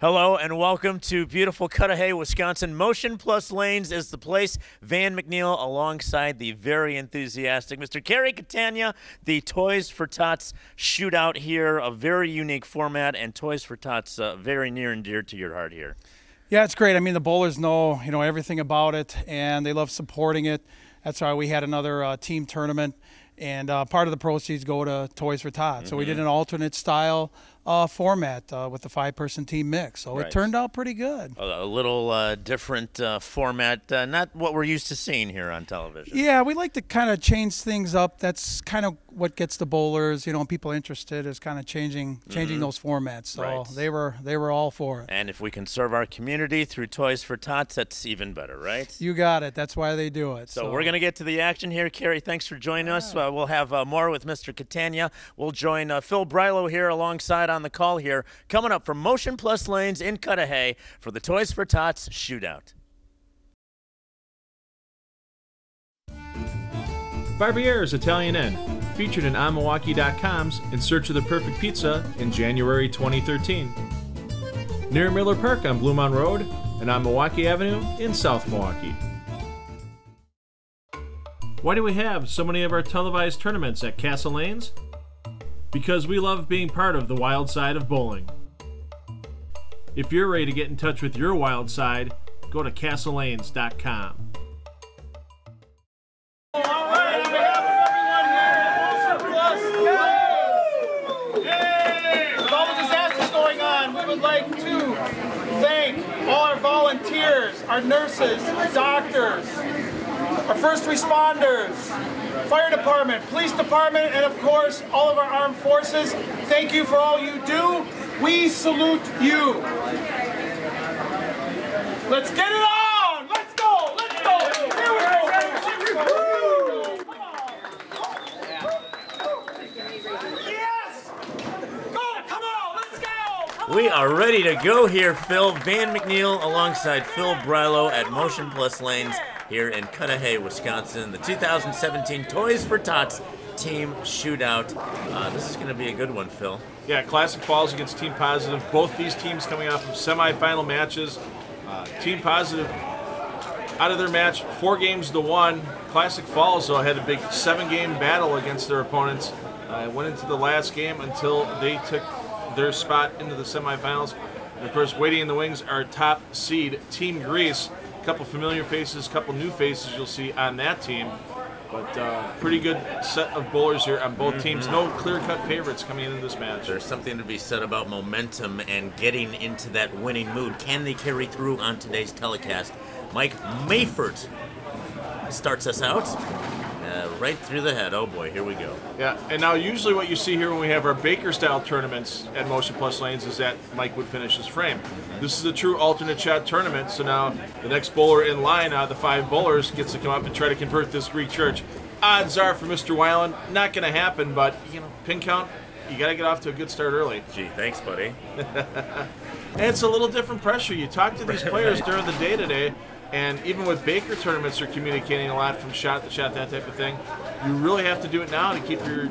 Hello and welcome to beautiful Cudahy, Wisconsin. Motion Plus Lanes is the place. Van McNeil alongside the very enthusiastic Mr. Kerry Catania, the Toys for Tots Shootout here, a very unique format, and Toys for Tots very near and dear to your heart here. Yeah, it's great. I mean, the bowlers know everything about it, and they love supporting it. That's why we had another team tournament, and part of the proceeds go to Toys for Tots. So we did an alternate style format with the 5-person team mix. So it turned out pretty good. A little different format, not what we're used to seeing here on television. Yeah, we like to kind of change things up. That's kind of what gets the bowlers, and people interested is kind of changing those formats. So they were all for it. And if we can serve our community through Toys for Tots, that's even better, right? You got it. That's why they do it. So we're going to get to the action here. Kerry, thanks for joining us. We'll have more with Mr. Catania. We'll join Phil Brylow here alongside on the call here, coming up from Motion Plus Lanes in Cudahy for the Toys for Tots Shootout. Barbier's Italian Inn, featured in onmilwaukee.com's In Search of the Perfect Pizza in January 2013. Near Miller Park on Blue Mountain Road and on Milwaukee Avenue in South Milwaukee. Why do we have so many of our televised tournaments at Castle Lanes? Because we love being part of the wild side of bowling. If you're ready to get in touch with your wild side, go to castlelanes.com. Would like to thank all our volunteers, our nurses, doctors, our first responders, fire department, police department, and of course all of our armed forces. Thank you for all you do. We salute you. Let's get it on! Let's go! Let's go! Here we go! We are ready to go here, Phil. Van McNeil alongside Phil Brylow at Motion Plus Lanes here in Cudahy, Wisconsin. The 2017 Toys for Tots Team Shootout. This is going to be a good one, Phil. Yeah, Classic Falls against Team Positive. Both these teams coming off of semifinal matches. Team Positive out of their match 4-1. Classic Falls, though, had a big 7-game battle against their opponents. Went into the last game until they took their spot into the semifinals. And of course, waiting in the wings, our top seed, Team Greece. A couple familiar faces, a couple new faces you'll see on that team. But pretty good set of bowlers here on both teams. No clear-cut favorites coming into this match. There's something to be said about momentum and getting into that winning mood. Can they carry through on today's telecast? Mike Mayford starts us out. Right through the head. Oh boy, here we go. Yeah, and now usually what you see here when we have our Baker-style tournaments at Motion Plus Lanes is that Mike would finish his frame. This is a true alternate shot tournament, so now the next bowler in line out of the 5 bowlers gets to come up and try to convert this Greek church. Odds are for Mr. Weiland, not going to happen, but, pin count, you got to get off to a good start early. Gee, thanks, buddy. And it's a little different pressure. You talk to these players during the day today, and even with Baker tournaments, they're communicating a lot from shot to shot, that type of thing. You really have to do it now to keep your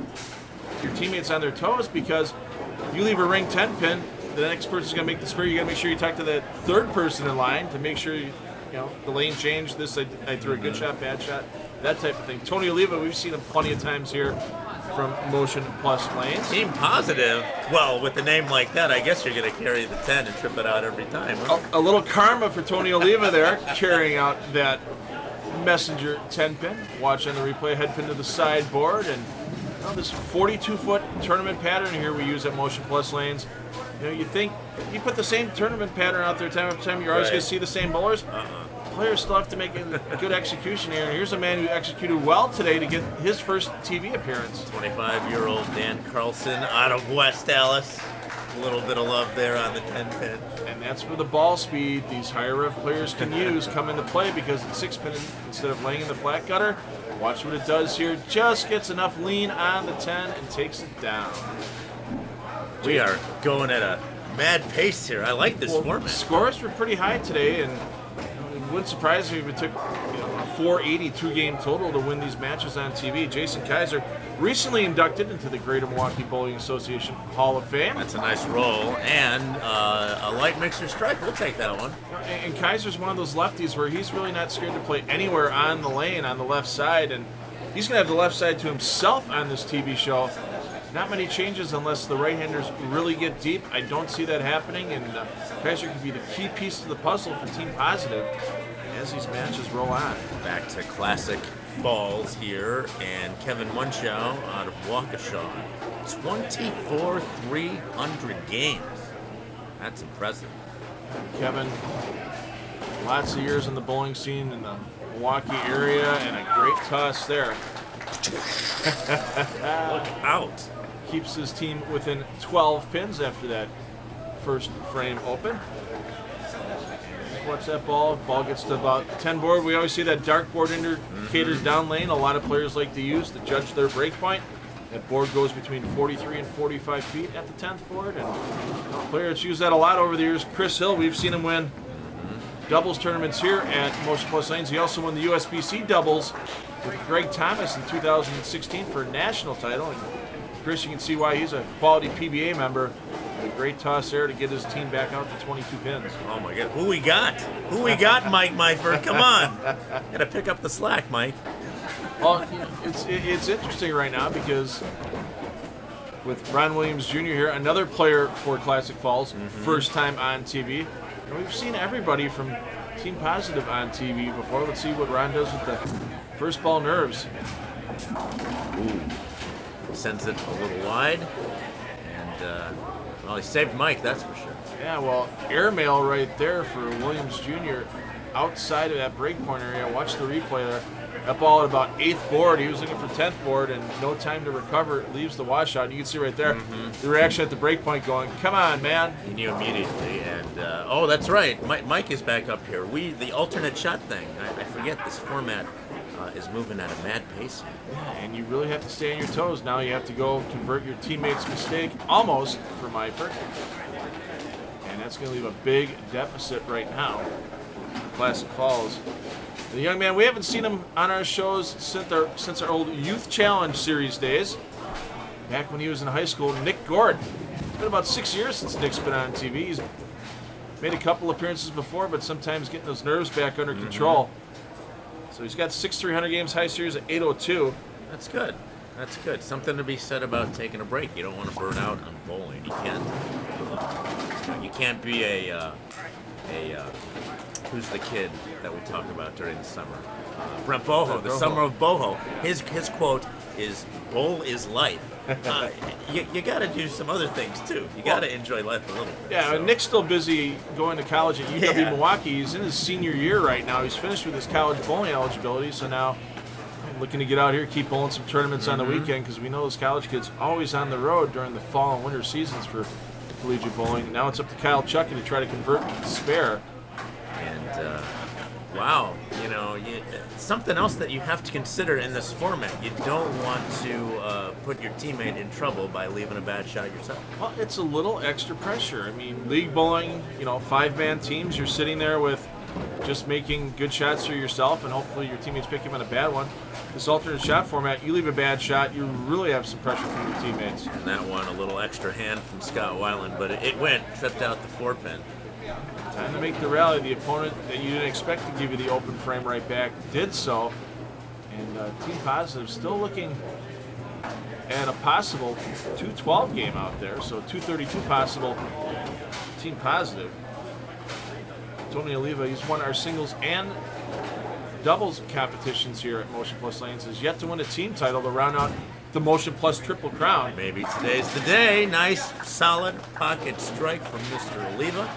teammates on their toes, because you leave a ring 10 pin, the next person's going to make the spray. You got to make sure you talk to that third person in line to make sure the lane changed. This I threw a good shot, bad shot, that type of thing. Tony Oliva, we've seen him plenty of times here from Motion Plus Lanes. Team Positive. Well, with a name like that, I guess you're going to carry the 10 and trip it out every time. Huh? A little karma for Tony Oliva there, carrying out that messenger 10 pin. Watch on the replay, head pin to the sideboard, and this 42-foot tournament pattern here we use at Motion Plus Lanes. You think you put the same tournament pattern out there time after time, you're always going to see the same bowlers. Players still have to make a good execution here. And here's a man who executed well today to get his first TV appearance. 25-year-old Dan Carlson out of West Dallas. A little bit of love there on the 10 pin. And that's where the ball speed these higher rev players can use come into play, because at 6 pin, instead of laying in the flat gutter, watch what it does here. Just gets enough lean on the 10 and takes it down. We are going at a mad pace here. I like this format. Scores were pretty high today, and wouldn't surprise me if it took a 482 game total to win these matches on TV. Jason Kaiser, recently inducted into the Greater Milwaukee Bowling Association Hall of Fame. That's a nice roll, and a light mixer strike. We'll take that one. And Kaiser's one of those lefties where he's really not scared to play anywhere on the lane on the left side, and he's going to have the left side to himself on this TV show. Not many changes unless the right-handers really get deep. I don't see that happening, and Kaiser could be the key piece to the puzzle for Team Positive as these matches roll on. Back to Classic Falls here, and Kevin Munchow out of Waukesha. 24,300 games. That's impressive. Kevin, lots of years in the bowling scene in the Milwaukee area, and a great toss there. Look out. Keeps his team within 12 pins after that first frame open. Just watch that ball. Ball gets to about 10 board. We always see that dark board indicators down lane. A lot of players like to use to judge their break point. That board goes between 43 and 45 feet at the 10th board. And players use that a lot over the years. Chris Hill, we've seen him win doubles tournaments here at Motion Plus Lanes. He also won the USBC doubles with Greg Thomas in 2016 for a national title. And Chris, you can see why he's a quality PBA member. A great toss there to get his team back out to 22 pins. Oh my God, who we got? Who we got, Mike Myford? Come on. Gotta pick up the slack, Mike. Well, it's interesting right now because with Ron Williams Jr. here, another player for Classic Falls, first time on TV. And we've seen everybody from Team Positive on TV before. Let's see what Ron does with the first ball nerves. Ooh. Sends it a little wide. And, well, he saved Mike, that's for sure. Yeah, well, airmail right there for Williams Jr. outside of that breakpoint area. Watch the replay there. That ball at about 8th board. He was looking for 10th board and no time to recover. Leaves the washout. You can see right there the reaction at the breakpoint going, come on, man. He knew immediately. And, oh, that's right. Mike is back up here. The alternate shot thing. I forget this format is moving at a mad pace here. Yeah, and you really have to stay on your toes. Now you have to go convert your teammate's mistake almost for Myford. And that's going to leave a big deficit right now for Classic Falls. The young man, we haven't seen him on our shows since our old Youth Challenge series days. Back when he was in high school, Nick Gord. It's been about 6 years since Nick's been on TV. He's made a couple appearances before, but sometimes getting those nerves back under control. So he's got 6,300 games high series at 802. That's good. That's good. Something to be said about taking a break. You don't want to burn out on bowling. You can't be who's the kid that we talk about during the summer? Brent Boho, the summer of Boho. His quote is, "Bowl is life." You got to do some other things too. You got to enjoy life a little bit. Yeah, so. Nick's still busy going to college at UW Milwaukee. He's in his senior year right now. He's finished with his college bowling eligibility, so now looking to get out here, keep bowling some tournaments on the weekend, because we know those college kids always on the road during the fall and winter seasons for collegiate bowling. Now it's up to Kyle Chucky to try to convert to spare. And wow, something else that you have to consider in this format. You don't want to put your teammate in trouble by leaving a bad shot yourself. Well, it's a little extra pressure. I mean, league bowling, 5-man teams, you're sitting there with just making good shots for yourself, and hopefully your teammates pick him on a bad one. This alternate shot format, you leave a bad shot, you really have some pressure from your teammates. And that one, a little extra hand from Scott Weiland, but it went, tripped out the 4-pin. Time to make the rally. The opponent that you didn't expect to give you the open frame right back did so. And Team Positive still looking at a possible 212 game out there. So 232 possible Team Positive. Tony Oliva, he's won our singles and doubles competitions here at Motion Plus Lanes, has yet to win a team title to round out the Motion Plus Triple Crown. Maybe today's the day. Nice, solid pocket strike from Mr. Oliva.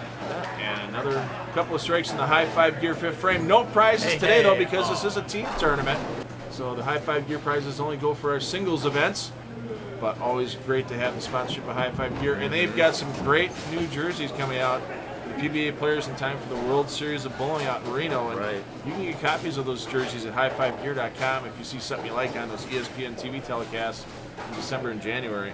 And another couple of strikes in the high 5 gear 5th frame. No prizes today, though, because this is a team tournament. So the high 5 gear prizes only go for our singles events. But always great to have the sponsorship of High 5 Gear. And they've got some great new jerseys coming out for the PBA players in time for the World Series of Bowling out in Reno. And you can get copies of those jerseys at high5gear.com if you see something you like on those ESPN TV telecasts in December and January.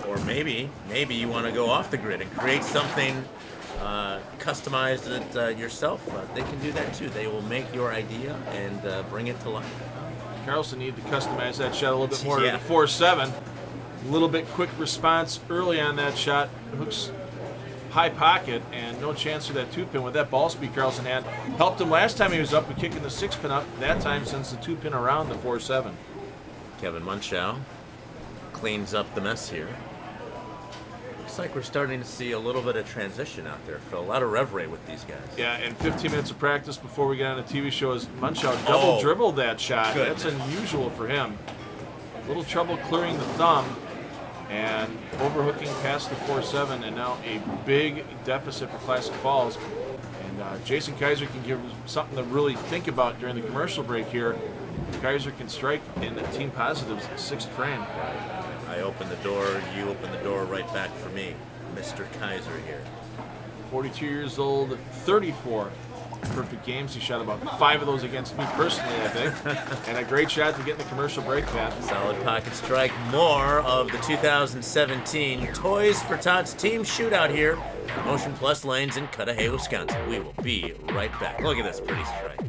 Or maybe you want to go off the grid and create something customized it yourself, they can do that too. They will make your idea and bring it to life. Carlson needed to customize that shot a little bit more Yeah. to the 4-7. A little bit quick response early on that shot. Hooks high pocket and no chance for that 2-pin with that ball speed Carlson had. Helped him last time he was up with kicking the 6-pin up. That time sends the 2-pin around the 4-7. Kevin Munchow cleans up the mess here. Looks like we're starting to see a little bit of transition out there, Phil. A lot of reverie with these guys. Yeah, and 15 minutes of practice before we get on the TV show as Munchow double dribbled that shot. Goodness. That's unusual for him. A little trouble clearing the thumb and overhooking past the 4-7, and now a big deficit for Classic Falls. And Jason Kaiser can give something to really think about during the commercial break here. Kaiser can strike in Team Positive's 6th frame. I open the door, you open the door right back for me. Mr. Kaiser here. 42 years old, 34 perfect games. He shot about 5 of those against me personally, I think. And a great shot to get in the commercial break, Pat. Solid pocket strike. More of the 2017 Toys for Tots team shootout here. Motion Plus Lanes in Cudahy, Wisconsin. We will be right back. Look at this pretty strike.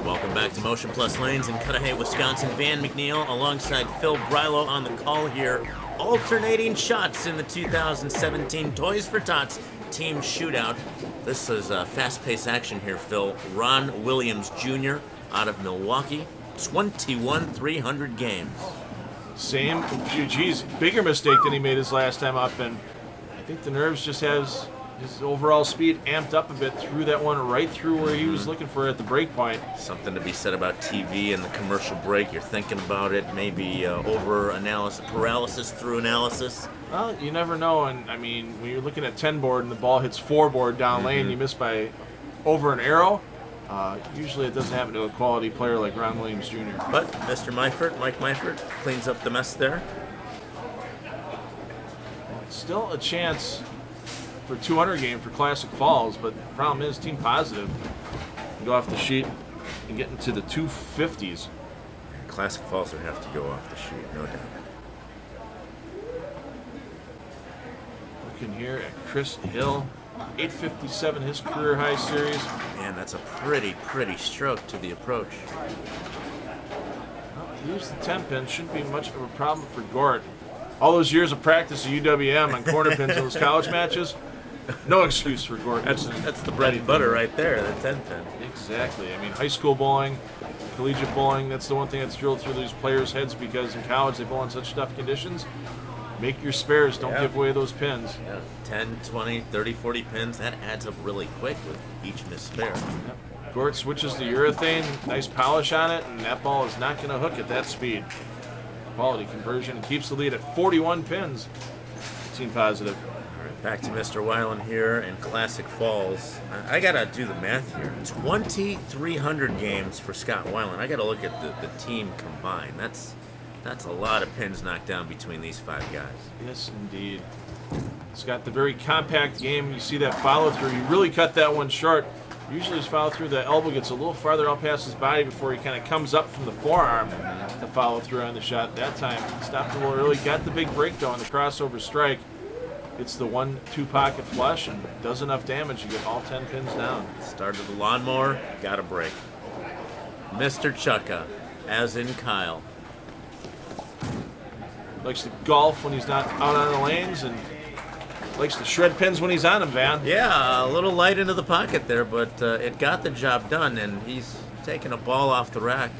Welcome back to Motion Plus Lanes in Cudahy, Wisconsin. Van McNeil alongside Phil Brylow on the call here. Alternating shots in the 2017 Toys for Tots team shootout. This is fast-paced action here, Phil. Ron Williams Jr. out of Milwaukee. 21 300 games. Same, geez, bigger mistake than he made his last time up, and I think the nerves just has his overall speed amped up a bit through that one, right through where he was looking for at the break point. Something to be said about TV and the commercial break. You're thinking about it, maybe over-analysis, paralysis through analysis. Well, you never know, and I mean, when you're looking at 10 board and the ball hits 4 board down lane, you miss by over an arrow. Usually it doesn't happen to a quality player like Ron Williams Jr. But Mr. Mike Meifert, cleans up the mess there. Still a chance for 200 game for Classic Falls, but the problem is Team Positive can go off the sheet and get into the 250s. Classic Falls would have to go off the sheet, no doubt. Looking here at Chris Hill, 857 his career high series. Man, that's a pretty stroke to the approach. Well, lose the 10 pin shouldn't be much of a problem for Gort. All those years of practice at UWM on corner pins in those college matches, no excuse for Gort. That's the bread and butter right there, the 10 pin. Exactly. I mean, high school bowling, collegiate bowling, that's the one thing that's drilled through these players' heads, because in college they bowl in such tough conditions. Make your spares, don't give away those pins. Yeah, 10, 20, 30, 40 pins, that adds up really quick with each missed spare. Yep. Gort switches to urethane, nice polish on it, and that ball is not going to hook at that speed. Quality conversion, keeps the lead at 41 pins. Team Positive. All right, back to Mr. Weiland here in Classic Falls. I got to do the math here. 2,300 games for Scott Weiland. I got to look at the team combined. That's a lot of pins knocked down between these 5 guys. Yes, indeed. It's got the very compact game. You see that follow through. He really cut that one short. Usually his follow through, the elbow gets a little farther out past his body before he kind of comes up from the forearm to follow through on the shot. That time, stopped a little early, got the big break though on the crossover strike. It's the 1-2 pocket flush and does enough damage to get all 10 pins down. Started the lawnmower, got a break. Mr. Chukka, as in Kyle. Likes to golf when he's not out on the lanes, and likes to shred pins when he's on them, Van. Yeah, a little light into the pocket there, but it got the job done, and he's taking a ball off the rack.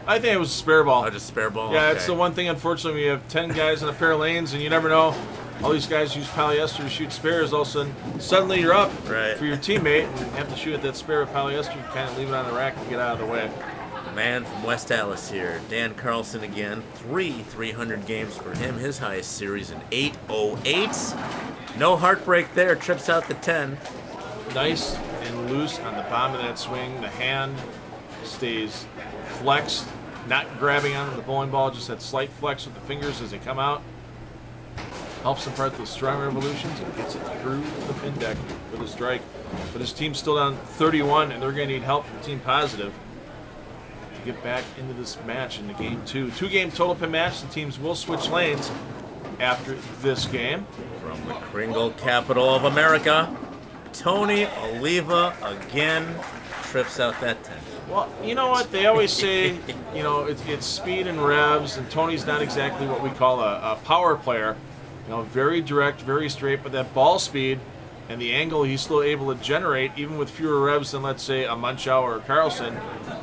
I think it was a spare ball. Oh, just spare ball? Yeah, okay. It's the one thing, unfortunately, when you have 10 guys in a pair of lanes, and you never know. All these guys use polyester to shoot spares. All of a sudden you're up for your teammate, and you have to shoot at that spare with polyester. You kind of leave it on the rack and get out of the way. Man from West Allis here, Dan Carlson again. 300 games for him. His highest series in 808. No heartbreak there. Trips out the 10. Nice and loose on the bottom of that swing. The hand stays flexed, not grabbing onto the bowling ball, just that slight flex with the fingers as they come out. Helps impart those strong revolutions and gets it through the pin deck for the strike. But his team's still down 31, and they're going to need help from Team Positive. get back into this match into game 2. 2-game total pin match. The teams will switch lanes after this game. From the Kringle capital of America, Tony Oliva again trips out that 10. Well, you know what? They always say, you know, it's speed and revs, and Tony's not exactly what we call a power player. You know, very direct, very straight, but that ball speed and the angle he's still able to generate, even with fewer revs than, let's say, a Munchow or a Carlson,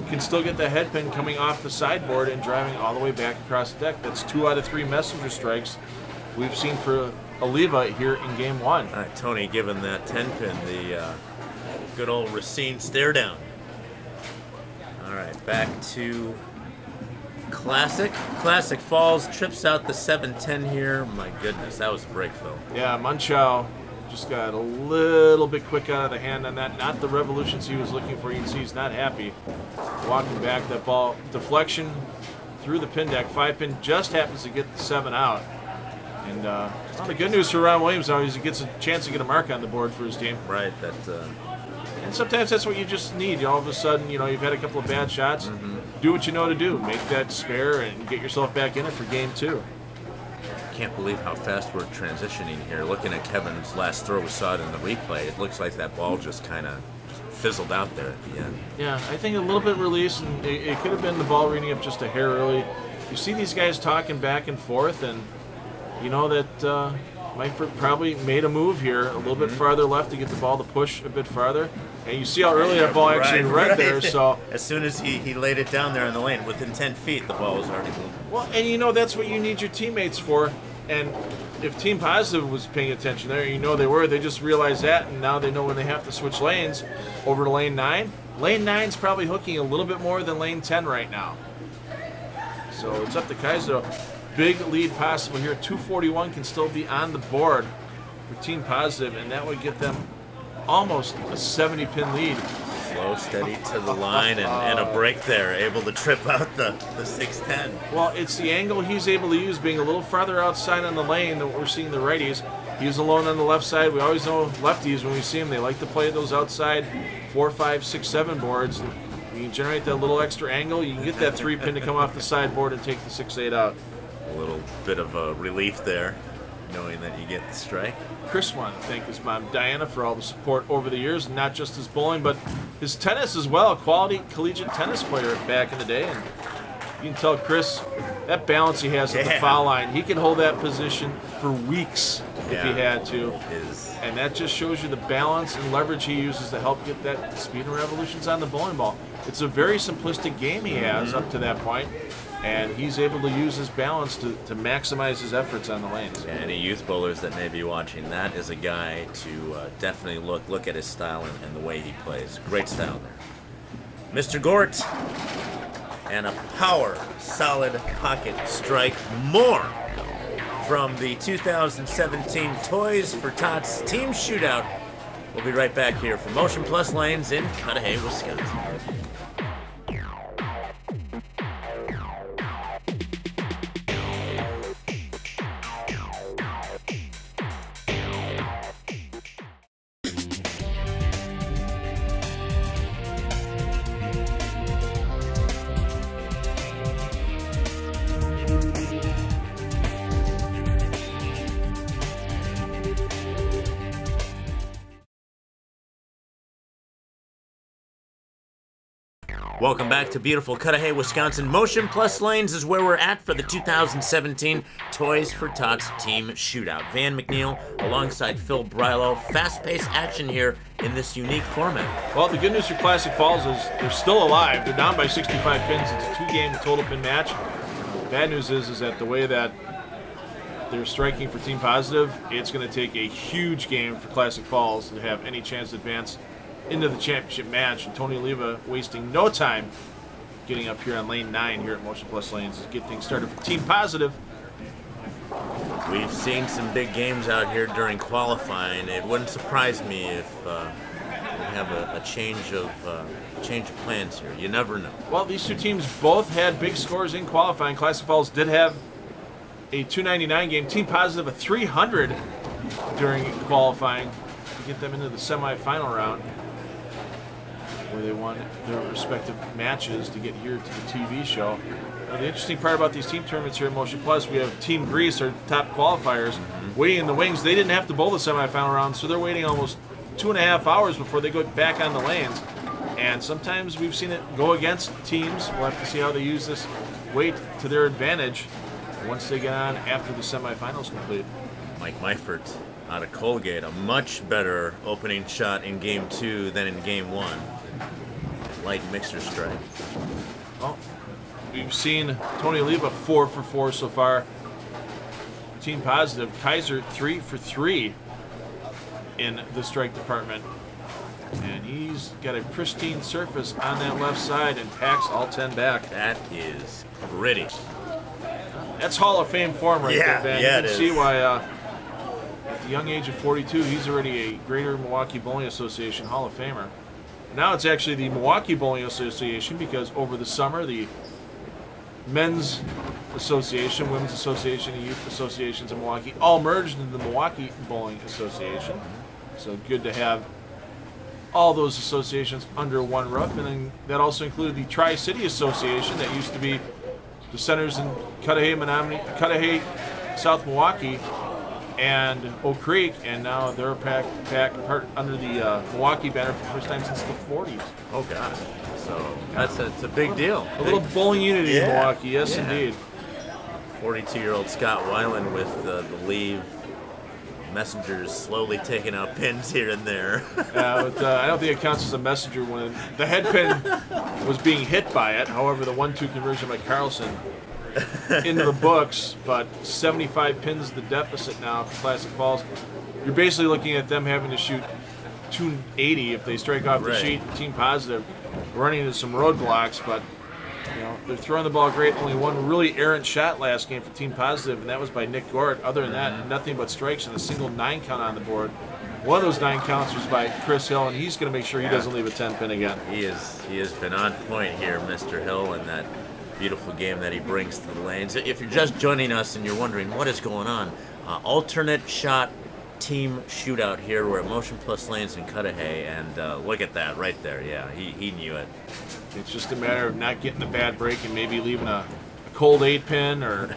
can still get the head pin coming off the sideboard and driving all the way back across the deck. That's 2 out of 3 messenger strikes we've seen for Oliva here in game 1. All right, Tony giving that 10-pin the good old Racine stare down. All right, back to Classic. Classic falls, trips out the 7-10 here. My goodness, that was a break, though. Yeah, Munchow just got a little bit quick out of the hand on that. Not the revolutions he was looking for. You can see he's not happy. Walking back, that ball deflection through the pin deck. 5-pin just happens to get the 7 out. And the good news for Ron Williams now is he gets a chance to get a mark on the board for his team. Right. That. And sometimes that's what you just need. You know, all of a sudden, you know, you've had a couple of bad shots. Do what you know to do. Make that spare and get yourself back in it for game 2. Can't believe how fast we're transitioning here. Looking at Kevin's last throw, we saw it in the replay. It looks like that ball just kind of fizzled out there at the end. Yeah, I think a little bit released, and it could have been the ball reading up just a hair early. You see these guys talking back and forth, and you know that Mike probably made a move here a little bit farther left to get the ball to push a bit farther. And you see how early that ball actually read there. So as soon as he laid it down there in the lane, within 10 feet, the ball was already moving. Well, and you know that's what you need your teammates for. And if Team Positive was paying attention there, you know they were. They just realized that, and now they know when they have to switch lanes over to lane 9. Lane 9's probably hooking a little bit more than lane 10 right now. So it's up to Kaiser. Big lead possible here. 241 can still be on the board for Team Positive, and that would get them almost a 70-pin lead. Slow, steady to the line, and a break there. Able to trip out the 6-10. Well, it's the angle he's able to use, being a little farther outside on the lane than what we're seeing the righties. He's alone on the left side. We always know lefties, when we see them, they like to play those outside 4, 5, 6, 7 boards. And you can generate that little extra angle. You can get that 3-pin to come off the sideboard and take the 6-8 out. A little bit of a relief there, knowing that you get the strike. Chris wanted to thank his mom, Diana, for all the support over the years, not just his bowling, but his tennis as well. A quality collegiate tennis player back in the day. And you can tell Chris, that balance he has at the foul line, he can hold that position for weeks if he had to. And that just shows you the balance and leverage he uses to help get that speed and revolutions on the bowling ball. It's a very simplistic game he has up to that point. And he's able to use his balance to maximize his efforts on the lanes. Yeah, any youth bowlers that may be watching, that is a guy to definitely look at his style and the way he plays. Great style there. Mr. Gort, and a power, solid pocket strike. More from the 2017 Toys for Tots Team Shootout. We'll be right back here from Motion Plus Lanes in Cudahy, Wisconsin. Welcome back to beautiful Cudahy, Wisconsin. Motion Plus Lanes is where we're at for the 2017 Toys for Tots Team Shootout. Van McNeil alongside Phil Brylow. Fast-paced action here in this unique format. Well, the good news for Classic Falls is they're still alive. They're down by 65 pins. It's a 2-game total pin match. The bad news is that the way that they're striking for Team Positive, it's going to take a huge game for Classic Falls to have any chance to advance into the championship match. And Tony Oliva wasting no time getting up here on lane 9 here at Motion Plus Lanes to get things started for Team Positive. We've seen some big games out here during qualifying. It wouldn't surprise me if we have a change of plans here. You never know. Well, these two teams both had big scores in qualifying. Classic Falls did have a 299 game. Team Positive a 300 during qualifying to get them into the semifinal round. where they won their respective matches to get here to the TV show. Now, the interesting part about these team tournaments here at Motion Plus, we have Team Greece, our top qualifiers, waiting in the wings. They didn't have to bowl the semifinal round, so they're waiting almost 2.5 hours before they go back on the lanes. And sometimes we've seen it go against teams. We'll have to see how they use this weight to their advantage once they get on after the semifinals complete. Mike Meifert out of Colgate, a much better opening shot in Game 2 than in Game 1. Light mixer strike. Well, we've seen Tony Oliva 4 for 4 so far. Team positive. Kaiser 3 for 3 in the strike department. And he's got a pristine surface on that left side and packs all 10 back. That is pretty. That's Hall of Fame form right there, Ben. Yeah, you can see why at the young age of 42, he's already a Greater Milwaukee Bowling Association Hall of Famer. Now it's actually the Milwaukee Bowling Association, because over the summer, the Men's Association, Women's Association, and Youth Associations in Milwaukee all merged into the Milwaukee Bowling Association. So good to have all those associations under one roof. And then that also included the Tri-City Association that used to be the centers in Cudahy, Menominee, Cudahy, South Milwaukee, and Oak Creek, and now they're part under the Milwaukee banner for the first time since the 40s. Oh, God. So it's a big deal. A little bowling unity in Milwaukee, yes, indeed. 42-year-old Scott Weiland with the leave. Messengers slowly taking out pins here and there. But I don't think it counts as a messenger when the head pin was being hit by it. However, the 1-2 conversion by Carlson into the books, but 75 pins the deficit now for Classic Falls. You're basically looking at them having to shoot 280 if they strike off the sheet. Team positive running into some roadblocks, but you know, they're throwing the ball great. Only one really errant shot last game for Team Positive, and that was by Nick Gort. Other than that, nothing but strikes and a single 9 count on the board. One of those 9 counts was by Chris Hill, and he's going to make sure he doesn't leave a 10 pin again. He has been on point here, Mr. Hill, and that beautiful game that he brings to the lanes. If you're just joining us and you're wondering what is going on, alternate shot team shootout here. We're at Motion Plus Lanes in Cudahy, and look at that right there. Yeah, he knew it. It's just a matter of not getting a bad break and maybe leaving a cold 8 pin or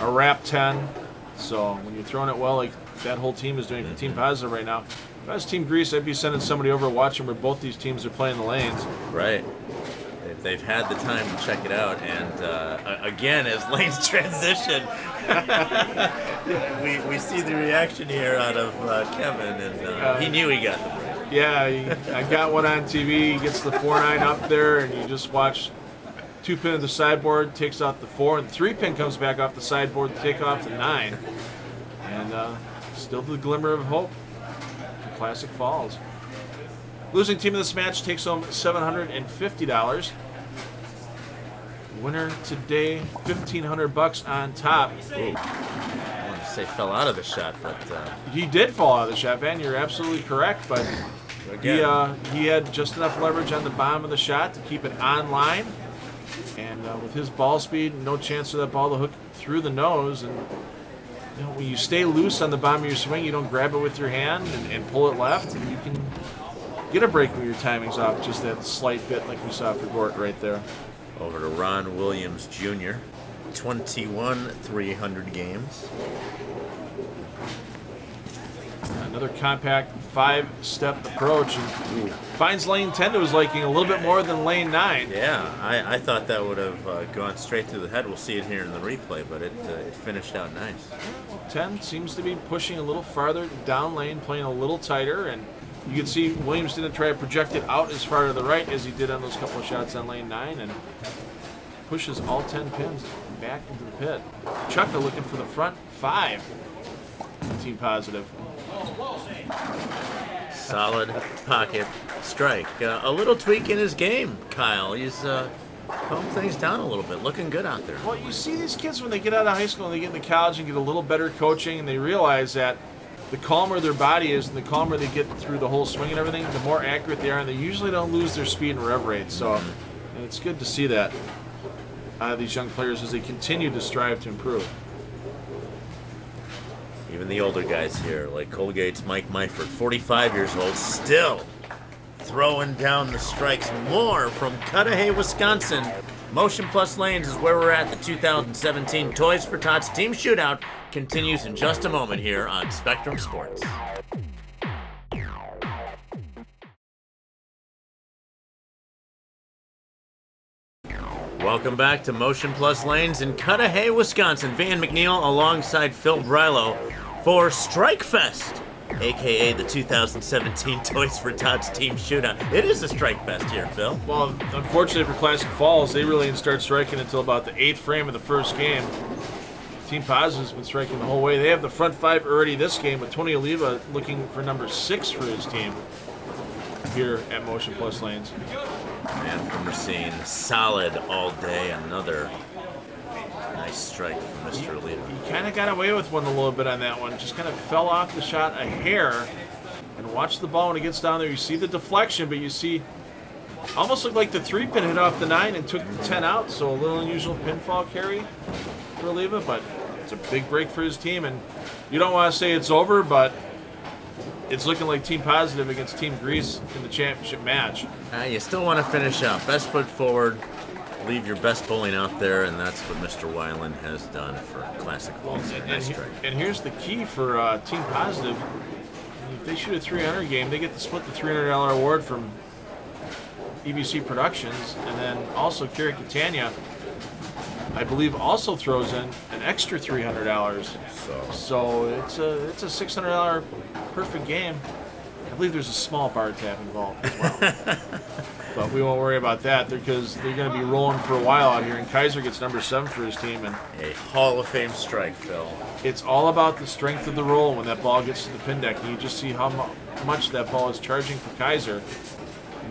a wrap 10. So when you're throwing it well, like that whole team is doing for Team Positive right now. If I was Team Greece, I'd be sending somebody over watching where both these teams are playing the lanes. Right. They've had the time to check it out, and again, as lanes transition, we see the reaction here out of Kevin, and he knew he got the break. Yeah, I got one on TV. He gets the 4-9 up there, and you just watch 2 pin of the sideboard, takes out the 4, and 3 pin comes back off the sideboard to take off the 9. And still the glimmer of hope for Classic Falls. Losing team of this match takes home $750. Winner today, $1,500 on top. Ooh. I want to say fell out of the shot, but he did fall out of the shot, Van. You're absolutely correct, but he had just enough leverage on the bottom of the shot to keep it on line. And with his ball speed, no chance for that ball to hook through the nose. And you know, when you stay loose on the bottom of your swing, you don't grab it with your hand and pull it left, and you can get a break when your timing's off, just that slight bit like we saw for Gort right there. Over to Ron Williams Jr. 21 300 games. Another compact 5-step approach, and finds lane 10 to his liking a little bit more than lane 9. Yeah, I thought that would have gone straight through the head. We'll see it here in the replay, but it finished out nice. 10 seems to be pushing a little farther down lane, playing a little tighter, and you can see Williams didn't try to project it out as far to the right as he did on those couple of shots on lane 9, and pushes all 10 pins back into the pit. Chucka looking for the front 5. Team Positive. Solid pocket strike. A little tweak in his game, Kyle. He's calmed things down a little bit. Looking good out there. Well, you see these kids when they get out of high school and they get into college and get a little better coaching, and they realize that the calmer their body is and the calmer they get through the whole swing and everything, the more accurate they are, and they usually don't lose their speed and rev rate. So and it's good to see that out of these young players as they continue to strive to improve. Even the older guys here, like Colgate's Mike Meifert, 45 years old, still throwing down the strikes. More from Cudahy, Wisconsin. Motion Plus Lanes is where we're at. The 2017 Toys for Tots Team Shootout continues in just a moment here on Spectrum Sports. Welcome back to Motion Plus Lanes in Cudahy, Wisconsin. Van McNeil alongside Phil Brylo for Strike Fest, a.k.a. the 2017 Toys for Tots Team Shootout. It is a Strike Fest here, Phil. Well, unfortunately for Classic Falls, they really didn't start striking until about the 8th frame of the first game. Team Positive's been striking the whole way. They have the front 5 already this game, with Tony Oliva looking for number 6 for his team here at Motion Plus Lanes. And from Racine, solid all day. Another nice strike from Mr. Oliva. He kind of got away with one a little bit on that one. Just kind of fell off the shot a hair. And watch the ball when it gets down there. You see the deflection, but you see almost looked like the 3-pin hit off the 9 and took the 10 out. So a little unusual pinfall carry for Oliva, but it's a big break for his team. And you don't want to say it's over, but it's looking like Team Positive against Team Grease in the championship match. You still want to finish out. Best foot forward. Leave your best bowling out there, and that's what Mr. Weiland has done for Classic Falls. And here's the key for Team Positive. If they shoot a 300 game, they get to split the $300 award from EBC Productions, and then also Kerry Catania, I believe, also throws in an extra $300. So it's a $600 perfect game. I believe there's a small bar tab involved as well. But we won't worry about that because they're going to be rolling for a while out here. And Kaiser gets number 7 for his team. And a Hall of Fame strike, Phil. It's all about the strength of the roll when that ball gets to the pin deck. And you just see how much that ball is charging for Kaiser.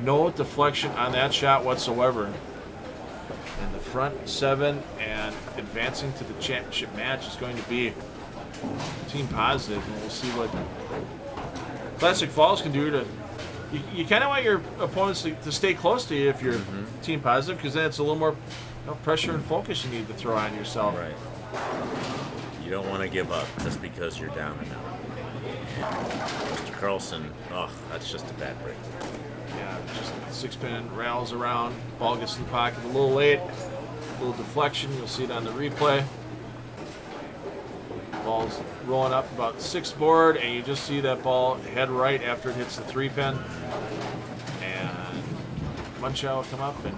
No deflection on that shot whatsoever. And the front 7 and advancing to the championship match is going to be Team Positive. And we'll see what Classic Falls can do to... You kind of want your opponents to stay close to you if you're Team Positive, because then it's a little more pressure and focus you need to throw on yourself. Right. You don't want to give up just because you're down and out. Mr. Carlson, that's just a bad break. Yeah, just 6-pin rattles around. Ball gets in the pocket a little late. A little deflection. You'll see it on the replay. Ball's rolling up about 6th board, and you just see that ball head right after it hits the 3-pin. And Munchow will come up, and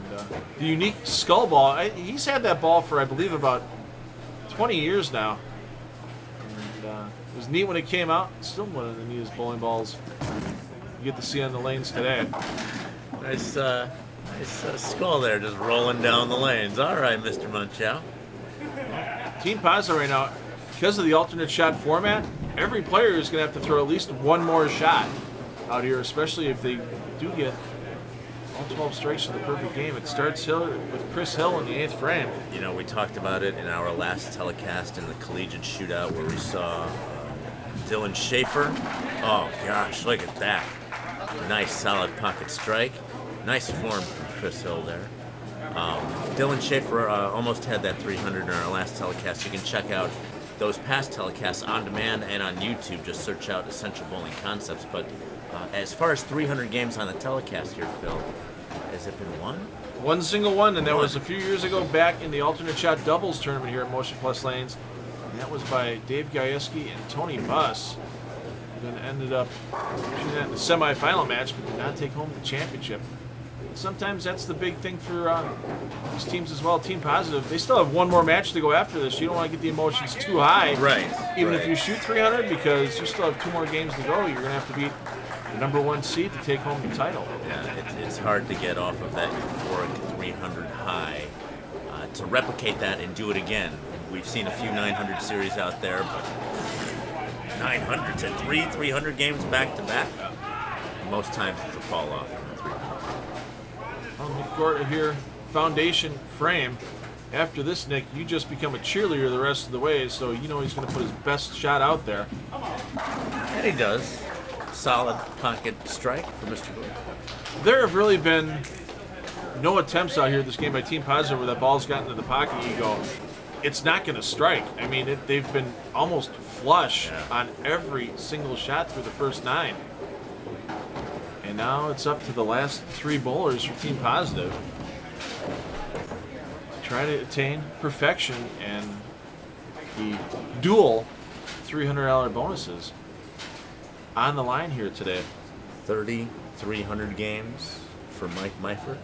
the unique skull ball. He's had that ball for, I believe, about 20 years now. And it was neat when it came out. It's still one of the neatest bowling balls you get to see on the lanes today. Nice skull there, just rolling down the lanes. All right, Mr. Munchow. Team Positive right now, because of the alternate shot format, every player is going to have to throw at least one more shot out here, especially if they do get all 12 strikes for the perfect game. It starts with Chris Hill in the 8th frame. You know, we talked about it in our last telecast in the collegiate shootout where we saw Dylan Schaefer. Oh, gosh, look at that. Nice, solid pocket strike. Nice form from Chris Hill there. Dylan Schaefer almost had that 300 in our last telecast. You can check out those past telecasts on demand and on YouTube. Just search out Essential Bowling Concepts. But as far as 300 games on the telecast here, Phil, has it been one? One single one, and that was a few years ago back in the alternate shot doubles tournament here at Motion Plus Lanes. And that was by Dave Gajewski and Tony Buss. Then ended up shooting that in the semifinal match, but did not take home the championship. Sometimes that's the big thing for these teams as well. Team Positive, they still have one more match to go after this. You don't want to get the emotions too high. Right. Even if you shoot 300, because you still have 2 more games to go. You're going to have to beat the number 1 seed to take home the title. Yeah, it's hard to get off of that euphoric 300 high. To replicate that and do it again. We've seen a few 900 series out there, but 900s and 300 games back to back. Most times it's a fall off. Nick Gorta here, foundation frame. After this, Nick, you just become a cheerleader the rest of the way, so you know he's going to put his best shot out there. And he does. Solid pocket strike for Mr. Gorta. There have really been no attempts out here this game by Team Positive where that ball's gotten into the pocket and you go, it's not going to strike. I mean, they've been almost flush on every single shot through the first 9. And now it's up to the last 3 bowlers for Team Positive to try to attain perfection and the dual $300 bonuses on the line here today. 3,300 games for Mike Meifert.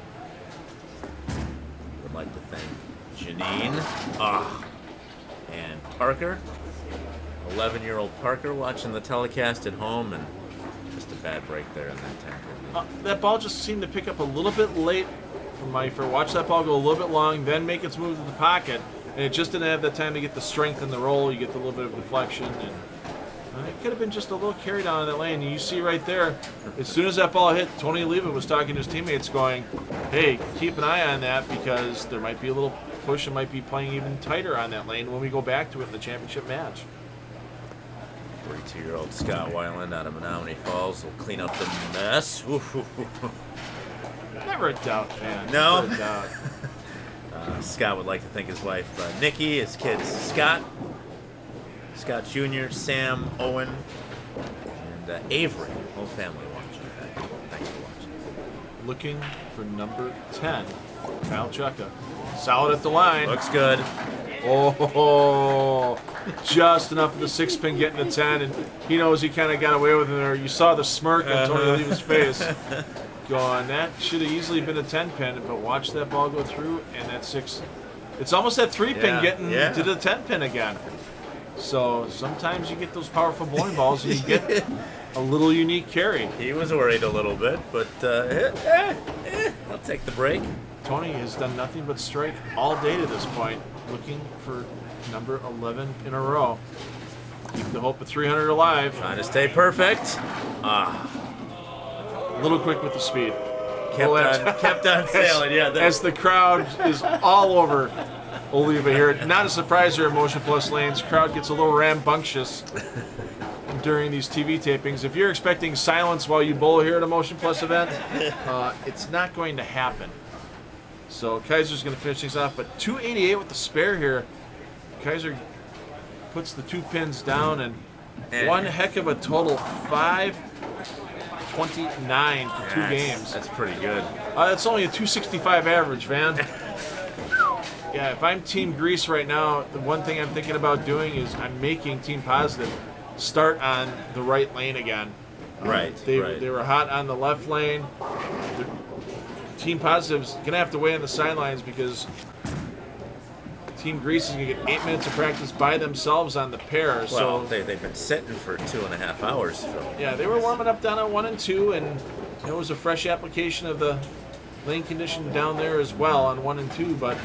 Would like to thank Janine and Parker. 11-year-old Parker watching the telecast at home, and just a bad break there in that 10. That ball just seemed to pick up a little bit late for Meifert. Watch that ball go a little bit long, then make its move to the pocket, and it just didn't have that time to get the strength in the roll. You get the little bit of deflection, and it could have been just a little carry down in that lane. You see right there, as soon as that ball hit, Tony Leva was talking to his teammates going, hey, keep an eye on that because there might be a little push and might be playing even tighter on that lane when we go back to it in the championship match. 32-year-old Scott Weiland out of Menominee Falls will clean up the mess. Never a doubt, man. No? Never a doubt. Scott would like to thank his wife, Nikki, his kids, Scott Jr., Sam, Owen, and Avery. Whole family watching. Thanks for watching. Looking for number 10, Kyle Chucka. Solid at the line. Looks good. Oh, just enough of the 6-pin getting the 10, and he knows he kind of got away with it there. You saw the smirk on Tony Leva's face. Going, that should have easily been a 10-pin, but watch that ball go through, and that 6. It's almost that 3-pin getting to the 10-pin again. So sometimes you get those powerful bowling balls and you get a little unique carry. He was worried a little bit, but I'll take the break. Tony has done nothing but strike all day to this point, looking for number 11 in a row. Keep the hope of 300 alive. Trying to stay perfect. A little quick with the speed. Kept on sailing, As the crowd is all over Oliva here. Not a surprise here at Motion Plus Lanes. Crowd gets a little rambunctious during these TV tapings. If you're expecting silence while you bowl here at a Motion Plus event, it's not going to happen. So Kaiser's going to finish things off, but 288 with the spare here. Kaiser puts the 2 pins down, and one heck of a total, 529 for 2 games. That's pretty good. That's only a 265 average, Van. Yeah, if I'm Team Grease right now, the one thing I'm thinking about doing is I'm making Team Positive start on the right lane again. They were hot on the left lane. Team Positive's going to have to wait on the sidelines because Team Grease is going to get 8 minutes of practice by themselves on the pair. Well, so they've been sitting for 2.5 hours, Phil. Yeah, they were warming up down at 1 and 2, and it was a fresh application of the lane condition down there as well on 1 and 2. But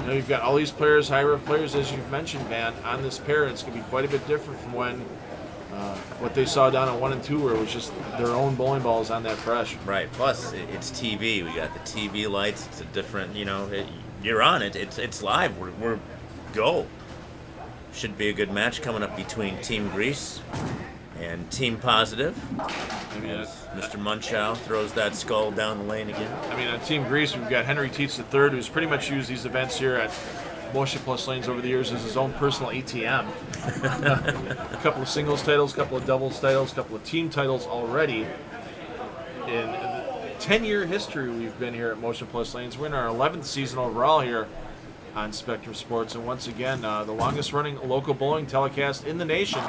you've got all these players, high rev players, as you've mentioned, Van, on this pair. It's going to be quite a bit different from when what they saw down at 1 and 2, where it was just their own bowling balls on that fresh. Right. Plus, it's TV. We got the TV lights. It's a different, you're on it. It's live. We're go. Should be a good match coming up between Team Grease and Team Positive. Mr. Munchow throws that skull down the lane again. On Team Grease, we've got Henry Tietz III, who's pretty much used these events here at Motion Plus Lanes over the years as his own personal ATM. A couple of singles titles, a couple of doubles titles, a couple of team titles already. In the 10-year history we've been here at Motion Plus Lanes. We're in our 11th season overall here on Spectrum Sports, and once again, the longest-running local bowling telecast in the nation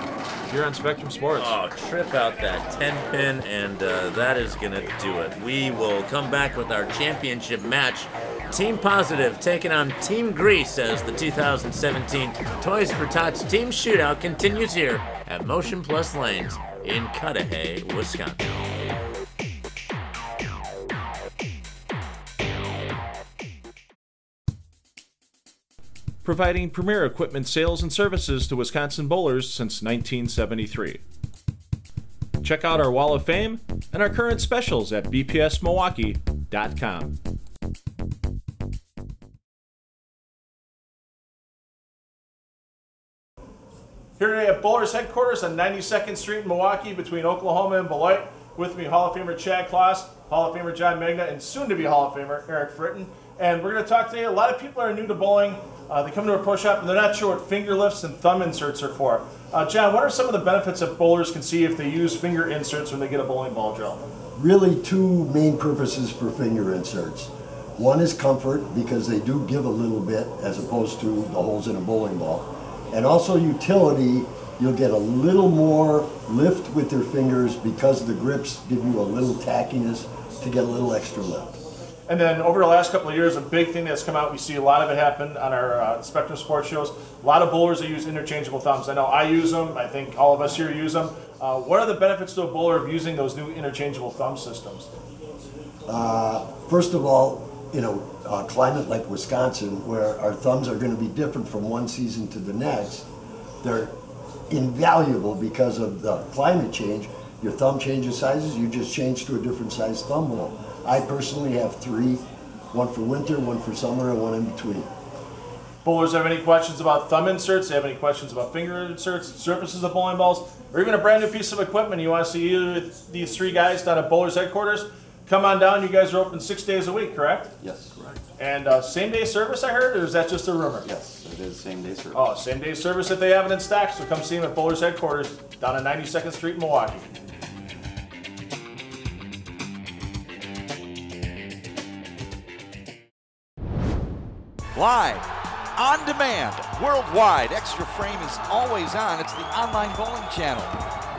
here on Spectrum Sports. Oh, trip out that 10-pin, and that is going to do it. We will come back with our championship match. Team Positive taking on Team Grease as the 2017 Toys for Tots Team Shootout continues here at Motion Plus Lanes in Cudahy, Wisconsin. Providing premier equipment sales and services to Wisconsin bowlers since 1973. Check out our Wall of Fame and our current specials at bpsmilwaukee.com. Here today at Bowlers Headquarters on 92nd Street in Milwaukee between Oklahoma and Beloit. With me, Hall of Famer Chad Kloss, Hall of Famer John Magna, and soon-to-be Hall of Famer Eric Fritton. And we're going to talk today. A lot of people are new to bowling. They come to a pro shop and they're not sure what finger lifts and thumb inserts are for. John, what are some of the benefits that bowlers can see if they use finger inserts when they get a bowling ball drill? Really two main purposes for finger inserts. One is comfort, because they do give a little bit as opposed to the holes in a bowling ball. And also utility, you'll get a little more lift with your fingers because the grips give you a little tackiness to get a little extra lift. And then over the last couple of years, a big thing that's come out, we see a lot of it happen on our Spectrum Sports shows. A lot of bowlers that use interchangeable thumbs. I know I use them. I think all of us here use them. What are the benefits to a bowler of using those new interchangeable thumb systems? First of all, a climate like Wisconsin, where our thumbs are going to be different from one season to the next, they're invaluable because of the climate change. Your thumb changes sizes, you just change to a different size thumb hole. I personally have 3, one for winter, one for summer, and one in between. Bowlers have any questions about thumb inserts? They have any questions about finger inserts, surfaces of bowling balls, or even a brand new piece of equipment? You want to see either of these 3 guys down at Bowlers headquarters? Come on down. You guys are open 6 days a week, correct? Yes, correct. And same-day service, I heard, or is that just a rumor? Yes, it is same-day service. Oh, same-day service if they have it in stock, so come see them at Bowlers headquarters down on 92nd Street in Milwaukee. Live, on demand, worldwide, Extra Frame is always on. It's the online bowling channel.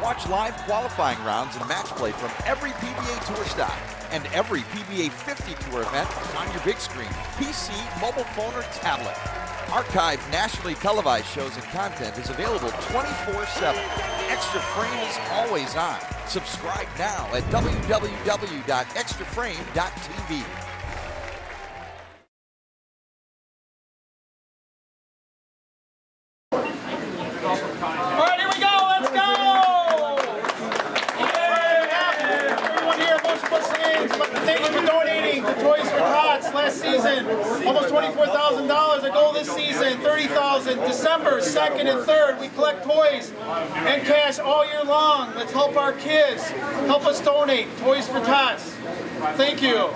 Watch live qualifying rounds and match play from every PBA Tour stop and every PBA 50 Tour event on your big screen, PC, mobile phone, or tablet. Archived nationally televised shows and content is available 24/7. Extra Frame is always on. Subscribe now at www.extraframe.tv. Last season, almost $24,000. Our goal this season, $30,000. December 2nd and 3rd, we collect toys and cash all year long. Let's help our kids. Help us donate. Toys for Tots. Thank you.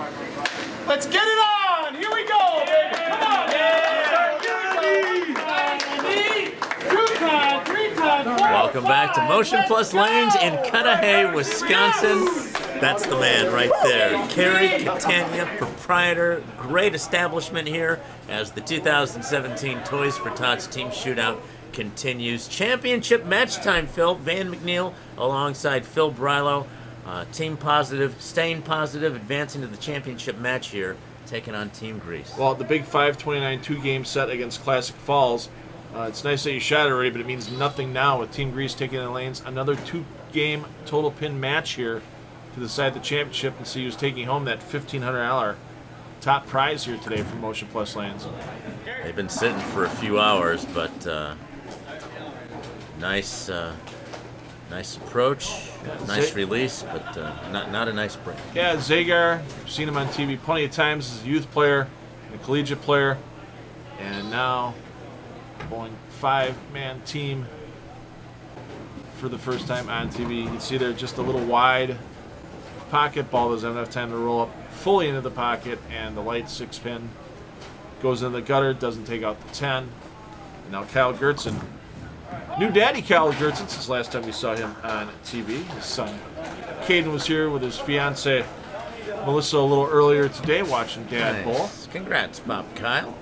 Let's get it on. Here we go, baby. Come on. Welcome back to Motion Plus Lanes in Cudahy, Wisconsin. That's the man right there. Kerry Catania, proprietor. Great establishment here as the 2017 Toys for Tots Team Shootout continues. Championship match time, Phil. Van McNeil alongside Phil Brilo. Team Positive, staying positive, advancing to the championship match here, taking on Team Grease. Well, the big 5-29 2-game set against Classic Falls. It's nice that you shot it already, but it means nothing now with Team Grease taking the lanes. Another 2-game total pin match here to decide the championship and see who's taking home that $1,500 top prize here today from Motion Plus Lanes. They've been sitting for a few hours, but nice approach, nice release, but not a nice break. Yeah, Zagar, I've seen him on TV plenty of times as a youth player, a collegiate player, and now bowling 5-man team for the first time on TV. You can see they're just a little wide pocket. Ball doesn't have enough time to roll up fully into the pocket, and the light 6-pin goes in the gutter, doesn't take out the 10. And now Kyle Gertzen, new daddy Kyle Gertzen since last time we saw him on TV. His son Caden was here with his fiance Melissa a little earlier today watching Dad bowl. Congrats, Bob Kyle.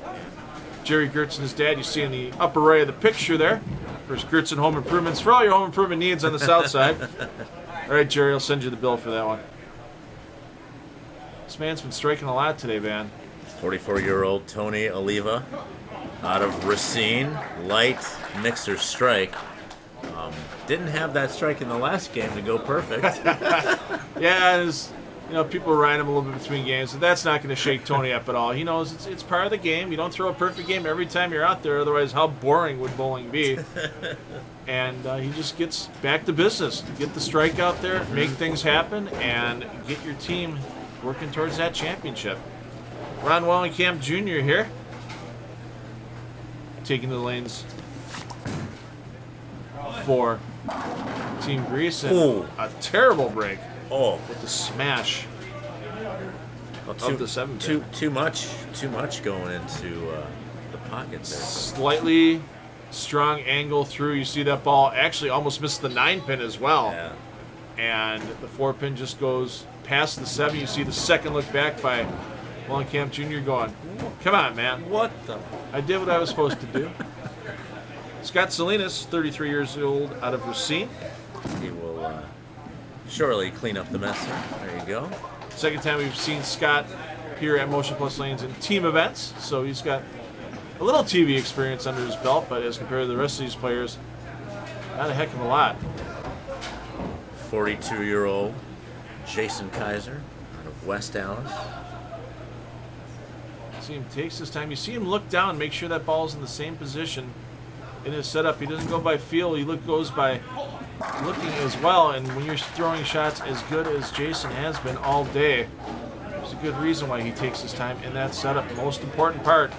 Jerry Gertzen, his dad, you see in the upper right of the picture there. First Gertzen Home Improvements for all your home improvement needs on the south side. All right, Jerry, I'll send you the bill for that one. This man's been striking a lot today, Van. 44-year-old Tony Oliva out of Racine. Light mixer strike. Didn't have that strike in the last game to go perfect. Yeah, people ride him a little bit between games, but that's not going to shake Tony up at all. He knows it's part of the game. You don't throw a perfect game every time you're out there, otherwise how boring would bowling be? And he just gets back to business. Get the strike out there, make things happen, and get your team working towards that championship. Ron Wallenkamp Jr. here, taking the lanes for Team Grease, and a terrible break. Oh, with the smash well, of the 7-pin. Too much going into the pocket there. Slightly strong angle through. You see that ball actually almost missed the 9-pin as well. Yeah. And the 4-pin just goes past the 7. You see the second look back by Wallenkamp Jr. going, come on, man. What the? I did what I was supposed to do. Scott Salinas, 33 years old, out of Racine. He will surely clean up the mess there. There you go. Second time we've seen Scott here at Motion Plus Lanes in team events, so he's got a little TV experience under his belt, but as compared to the rest of these players, not a heck of a lot. 42-year-old Jason Kaiser out of West Allis. See him takes his time. You see him look down, make sure that ball's in the same position in his setup. He doesn't go by feel. He goes by looking as well. And when you're throwing shots as good as Jason has been all day, there's a good reason why he takes his time in that setup. The most important part,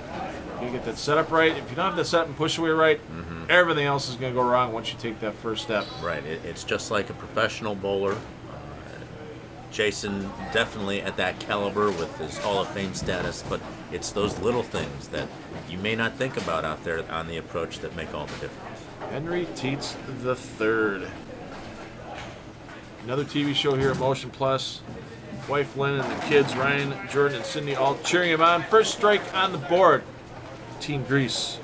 you get that setup right. If you don't have that setup and push away right, everything else is going to go wrong once you take that first step. Right. It's just like a professional bowler. Jason definitely at that caliber with his Hall of Fame status, but it's those little things that you may not think about out there on the approach that make all the difference. Henry Teets III. Another TV show here at Motion Plus. Wife Lynn and the kids, Ryan, Jordan, and Sydney, all cheering him on. First strike on the board. Team Greece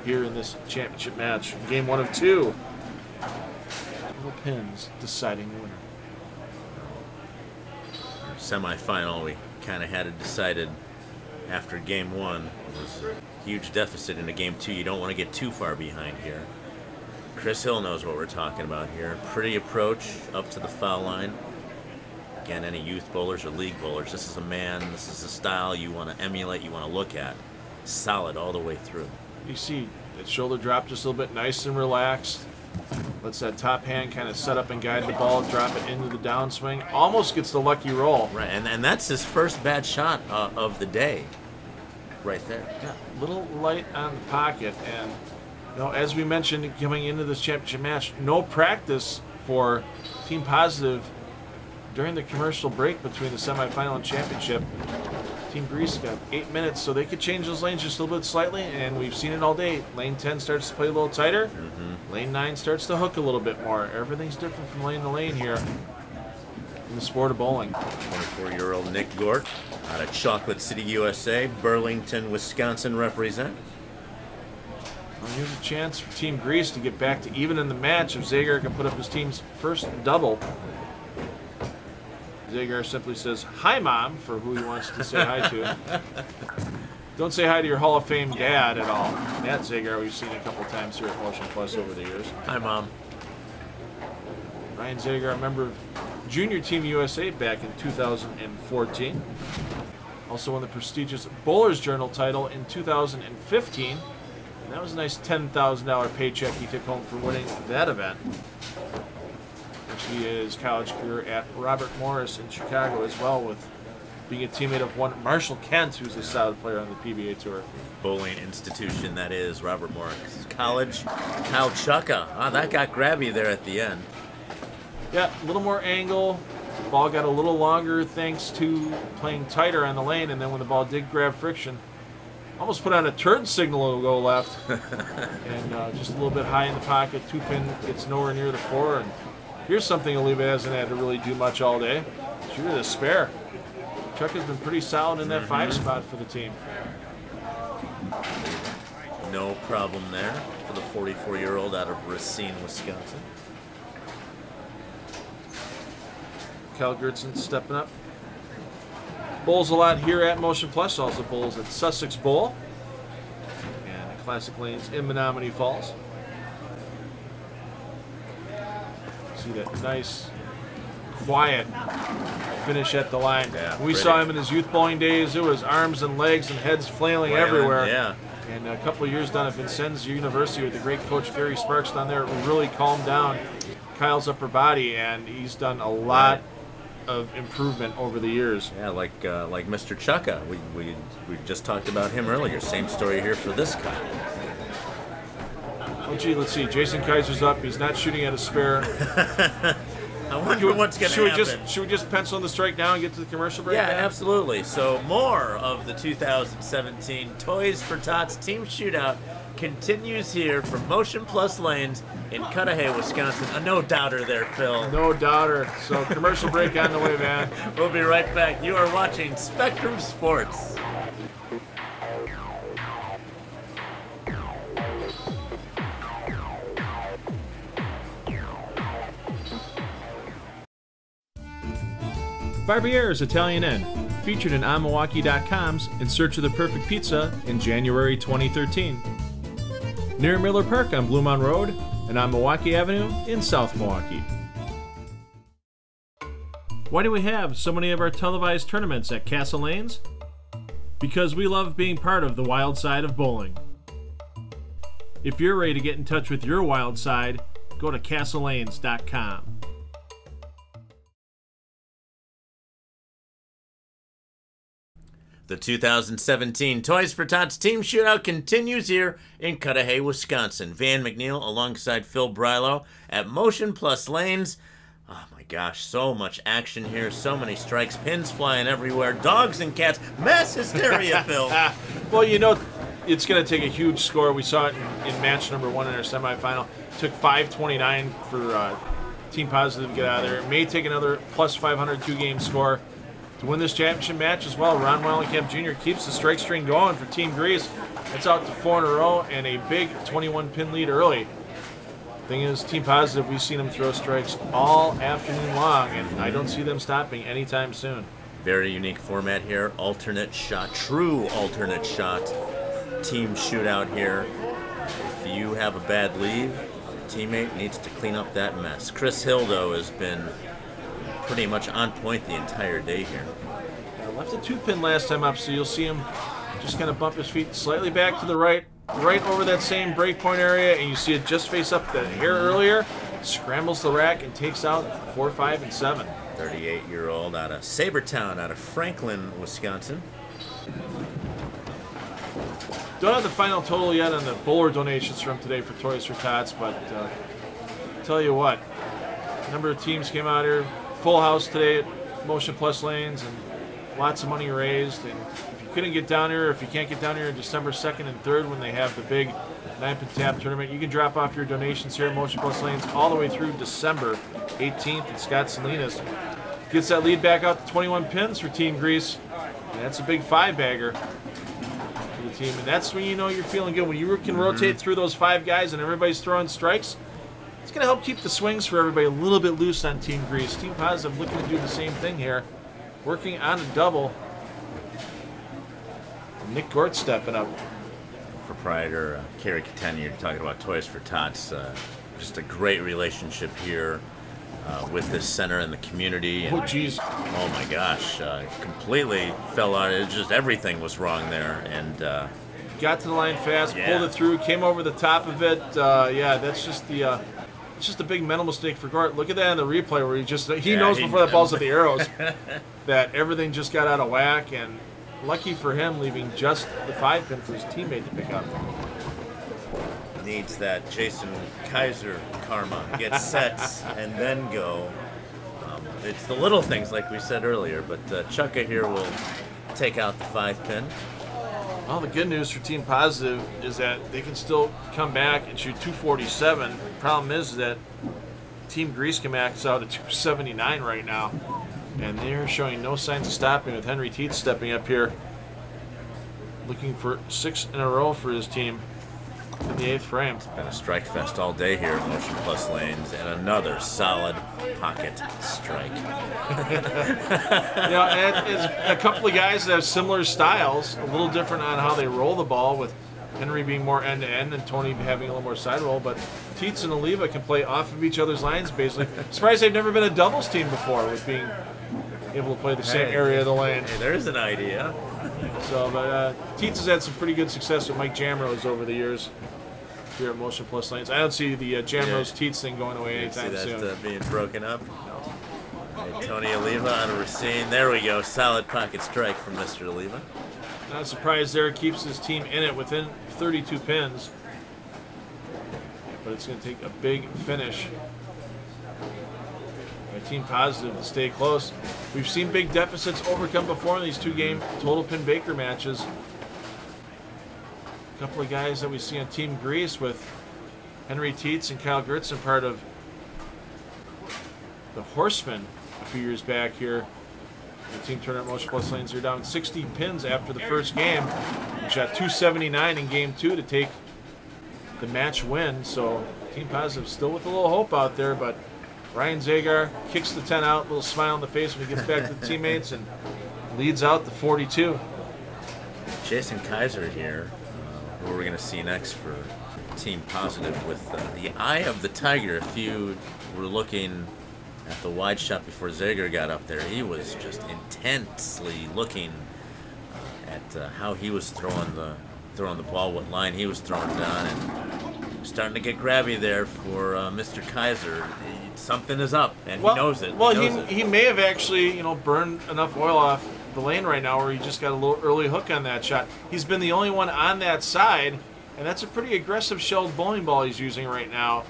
here in this championship match. Game 1 of 2. Little pins deciding the winner. Semifinal, we kind of had it decided after game 1. It was a huge deficit into game 2. You don't want to get too far behind here. Chris Hill knows what we're talking about here. Pretty approach up to the foul line. Again, any youth bowlers or league bowlers, this is a man, this is a style you want to emulate, you want to look at. Solid all the way through. You see that shoulder drop just a little bit, nice and relaxed. Lets that top hand kind of set up and guide the ball, drop it into the downswing. Almost gets the lucky roll. Right, and that's his first bad shot of the day, right there. Yeah, little light on the pocket, and you know, as we mentioned coming into this championship match, no practice for Team Positive during the commercial break between the semifinal and championship. Team Greece got 8 minutes, so they could change those lanes just a little bit slightly, and we've seen it all day. Lane 10 starts to play a little tighter. Lane 9 starts to hook a little bit more. Everything's different from lane to lane here in the sport of bowling. 24-year-old Nick Gort out of Chocolate City, USA, Burlington, Wisconsin represent. Well, here's a chance for Team Greece to get back to even in the match if Zagar can put up his team's first double. Zagar simply says, hi, Mom, for who he wants to say hi to. Don't say hi to your Hall of Fame dad at all. Matt Zagar, we've seen a couple times here at Motion Plus over the years. Hi, Mom. Ryan Zagar, a member of Junior Team USA back in 2014. Also won the prestigious Bowler's Journal title in 2015. And that was a nice $10,000 paycheck he took home for winning that event. Actually, his college career at Robert Morris in Chicago as well, with being a teammate of one Marshall Kent, who's a solid player on the PBA Tour. Bowling institution, that is, Robert Morris College. Kyle Chukka. Ah, that got grabby there at the end. Yeah, a little more angle. Ball got a little longer thanks to playing tighter on the lane, and then when the ball did grab friction, almost put on a turn signal to go left. And just a little bit high in the pocket. 2-pin gets nowhere near the 4. And here's something Oliva hasn't had to really do much all day. Shooter to spare. Chuck has been pretty solid in that 5 spot for the team. No problem there for the 44-year-old out of Racine, Wisconsin. Cal Gertson stepping up. Bowls a lot here at Motion Plus. Also bowls at Sussex Bowl and Classic Lanes in Menominee Falls. See that nice, quiet finish at the line. Yeah, we saw him in his youth bowling days. It was arms and legs and heads flailing everywhere. Yeah. And a couple of years down at Vincennes University with the great coach Gary Sparks down there, really calmed down Kyle's upper body, and he's done a lot of improvement over the years. Yeah, like Mr. Chukka. We just talked about him earlier. Same story here for this guy. Oh, gee, let's see. Jason Kaiser's up. He's not shooting at a spare. I wonder what's going to happen. Should we just pencil in the strike now and get to the commercial break? Yeah, now? absolutely. So more of the 2017 Toys for Tots Team Shootout continues here from Motion Plus Lanes in Cudahy, Wisconsin. A no-doubter there, Phil. No doubter. So commercial break on the way, man. We'll be right back. You are watching Spectrum Sports. Barbiere's Italian Inn, featured in onmilwaukee.com's In Search of the Perfect Pizza in January 2013. Near Miller Park on Blue Mountain Road and on Milwaukee Avenue in South Milwaukee. Why do we have so many of our televised tournaments at Castle Lanes? Because we love being part of the wild side of bowling. If you're ready to get in touch with your wild side, go to castlelanes.com. The 2017 Toys for Tots Team Shootout continues here in Cudahy, Wisconsin. Van McNeil alongside Phil Brylow at Motion Plus Lanes. Oh my gosh, so much action here, so many strikes, pins flying everywhere, dogs and cats, mass hysteria, Phil. Well, you know, it's going to take a huge score. We saw it in match number 1 in our semifinal. It took 529 for Team Positive to get out of there. It may take another plus 500 two-game score to win this championship match as well. Ron Wallenkamp Jr. keeps the strike string going for Team Grease. It's out to 4 in a row and a big 21-pin lead early. Thing is, Team Positive, we've seen them throw strikes all afternoon long, and I don't see them stopping anytime soon. Very unique format here. Alternate shot, true alternate shot. Team shootout here. If you have a bad lead, your teammate needs to clean up that mess. Chris Hildo has been pretty much on point the entire day here. Left a 2-pin last time up, so you'll see him just kind of bump his feet slightly back to the right over that same break point area, and you see it just face up the hair earlier, scrambles the rack and takes out 4, 5, and 7. 38-year-old out of Sabertown, out of Franklin, Wisconsin. Don't have the final total yet on the bowler donations from today for Toys for Tots, but tell you what, a number of teams came out here. Full house today at Motion Plus Lanes, and lots of money raised. And if you couldn't get down here, if you can't get down here December 2nd and 3rd when they have the big 9-pin tab tournament, you can drop off your donations here at Motion Plus Lanes all the way through December 18th. And Scott Salinas gets that lead back out to 21 pins for Team Grease. And that's a big 5-bagger for the team. And that's when you know you're feeling good. When you can rotate through those 5 guys and everybody's throwing strikes, it's going to help keep the swings for everybody a little bit loose on Team Grease. Team Positive looking to do the same thing here. Working on a double. Nick Gort stepping up. Proprietor Kerry Catania, you're talking about Toys for Tots. Just a great relationship here with this center and the community. And, Oh, geez. oh my gosh, completely fell out. It just everything was wrong there. And Got to the line fast, Yeah. pulled it through, came over the top of it. Yeah, that's just the... it's just a big mental mistake for Gort. Look at that in the replay where he knows before that ball's at the arrows that everything just got out of whack, and lucky for him leaving just the 5-pin for his teammate to pick up. needs that Jason Kaiser karma. Get sets and then go. It's the little things like we said earlier, but Chukka here will take out the 5-pin. Well, the good news for Team Positive is that they can still come back and shoot 247. Problem is that Team Grease can max out at 279 right now, and they're showing no signs of stopping with Henry Teets stepping up here, looking for 6 in a row for his team in the 8th frame. It's been a strike fest all day here at Motion Plus Lanes, and another solid pocket strike. And it's a couple of guys that have similar styles, a little different on how they roll the ball, with Henry being more end-to-end and Tony having a little more side roll, but Teets and Oliva can play off of each other's lines, basically. Surprised they've never been a doubles team before, with being able to play the same area of the lane. Hey, there's an idea. So, but Teets has had some pretty good success with Mike Jamrose over the years here at Motion Plus Lanes. I don't see the Jamrose Teets thing going away anytime See soon. that being broken up? Hey, Tony Oliva on a Racine. There we go. Solid pocket strike from Mr. Oliva. Not surprised there. Keeps his team in it within 32 pins. But it's going to take a big finish. by Team Positive to stay close. We've seen big deficits overcome before in these 2-game total pin Baker matches. A couple of guys that we see on Team Grease with Henry Tietz and Kyle Gertzen, part of the Horsemen a few years back here. The Team Tournament Motion Plus Lanes are down 60 pins after the first game. We shot 279 in game 2 to take the match win. So Team Positive still with a little hope out there, but Ryan Zagar kicks the 10 out, a little smile on the face when he gets back to the teammates and leads out the 42. Jason Kaiser here, who we're going to see next for Team Positive with the Eye of the Tiger. If you were looking at the wide shot before Zager got up there, he was just intensely looking at how he was throwing the ball, what line he was throwing down, and starting to get grabby there for Mr. Kaiser. Something is up, and he knows it. Well, he may have actually, burned enough oil off the lane right now where he just got a little early hook on that shot. He's been the only one on that side, and that's a pretty aggressive shelled bowling ball he's using right now.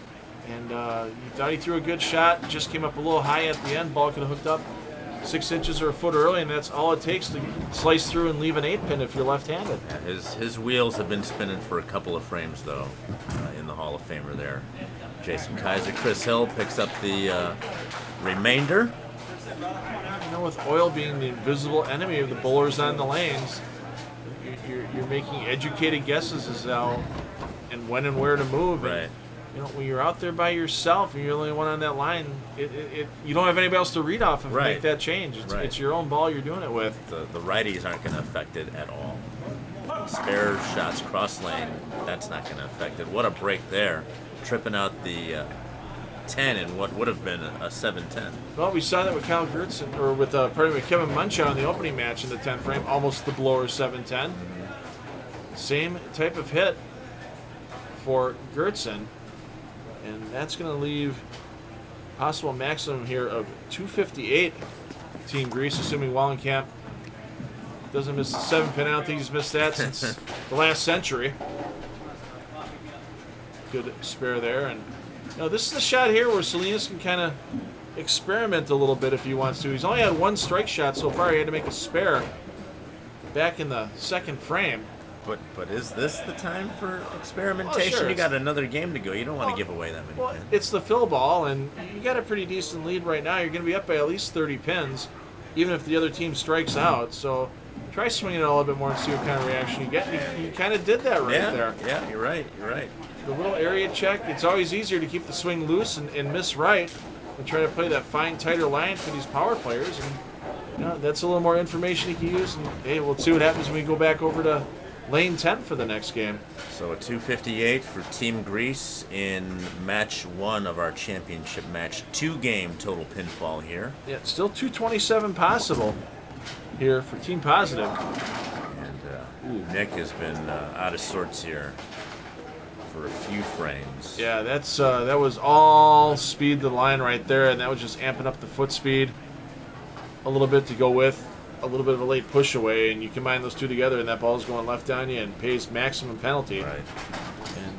And he thought he threw a good shot, just came up a little high at the end. Ball could have hooked up 6 inches or a foot early, and that's all it takes to slice through and leave an 8-pin if you're left-handed. Yeah, his wheels have been spinning for a couple of frames, though, in the Hall of Famer there. Jason Kaiser. Chris Hill picks up the remainder. With oil being the invisible enemy of the bowlers on the lanes, you're making educated guesses as how and when and where to move. Right. And, when you're out there by yourself and you're the only one on that line, you don't have anybody else to read off of to make that change. It's your own ball you're doing it with. The righties aren't going to affect it at all. Spare shots cross lane, that's not going to affect it. What a break there. Tripping out the 10 in what would have been a 7-10. Well, we saw that with Kyle Gertzen, or with Kevin Munchow in the opening match in the 10th frame, almost the blower 7-10. Same type of hit for Gertzen. And that's going to leave possible maximum here of 258 Team Grease, assuming Wallenkamp doesn't miss the 7-pin. I don't think he's missed that since the last century. Good spare there. And this is the shot here where Salinas can kind of experiment a little bit if he wants to. He's only had 1 strike shot so far. He had to make a spare back in the 2nd frame. But is this the time for experimentation? Oh, sure. You got another game to go. You don't want to give away that many pins. It's the fill ball, and you got a pretty decent lead right now. You're going to be up by at least 30 pins, even if the other team strikes out. So try swinging it a little bit more and see what kind of reaction you get. You kind of did that right there. Yeah, you're right. The little area check, it's always easier to keep the swing loose and miss right and try to play that fine, tighter line for these power players. And that's a little more information you can use. And hey, we'll see what happens when we go back over to lane 10 for the next game. So a 258 for Team Grease in match 1 of our championship match. 2-game total pinfall here. Yeah, still 227 possible here for Team Positive. And Nick has been out of sorts here for a few frames. Yeah, that was all speed to the line right there, and that was just amping up the foot speed a little bit to go with a little bit of a late push away, and you combine those two together, and that ball's going left on you and pays maximum penalty. Right.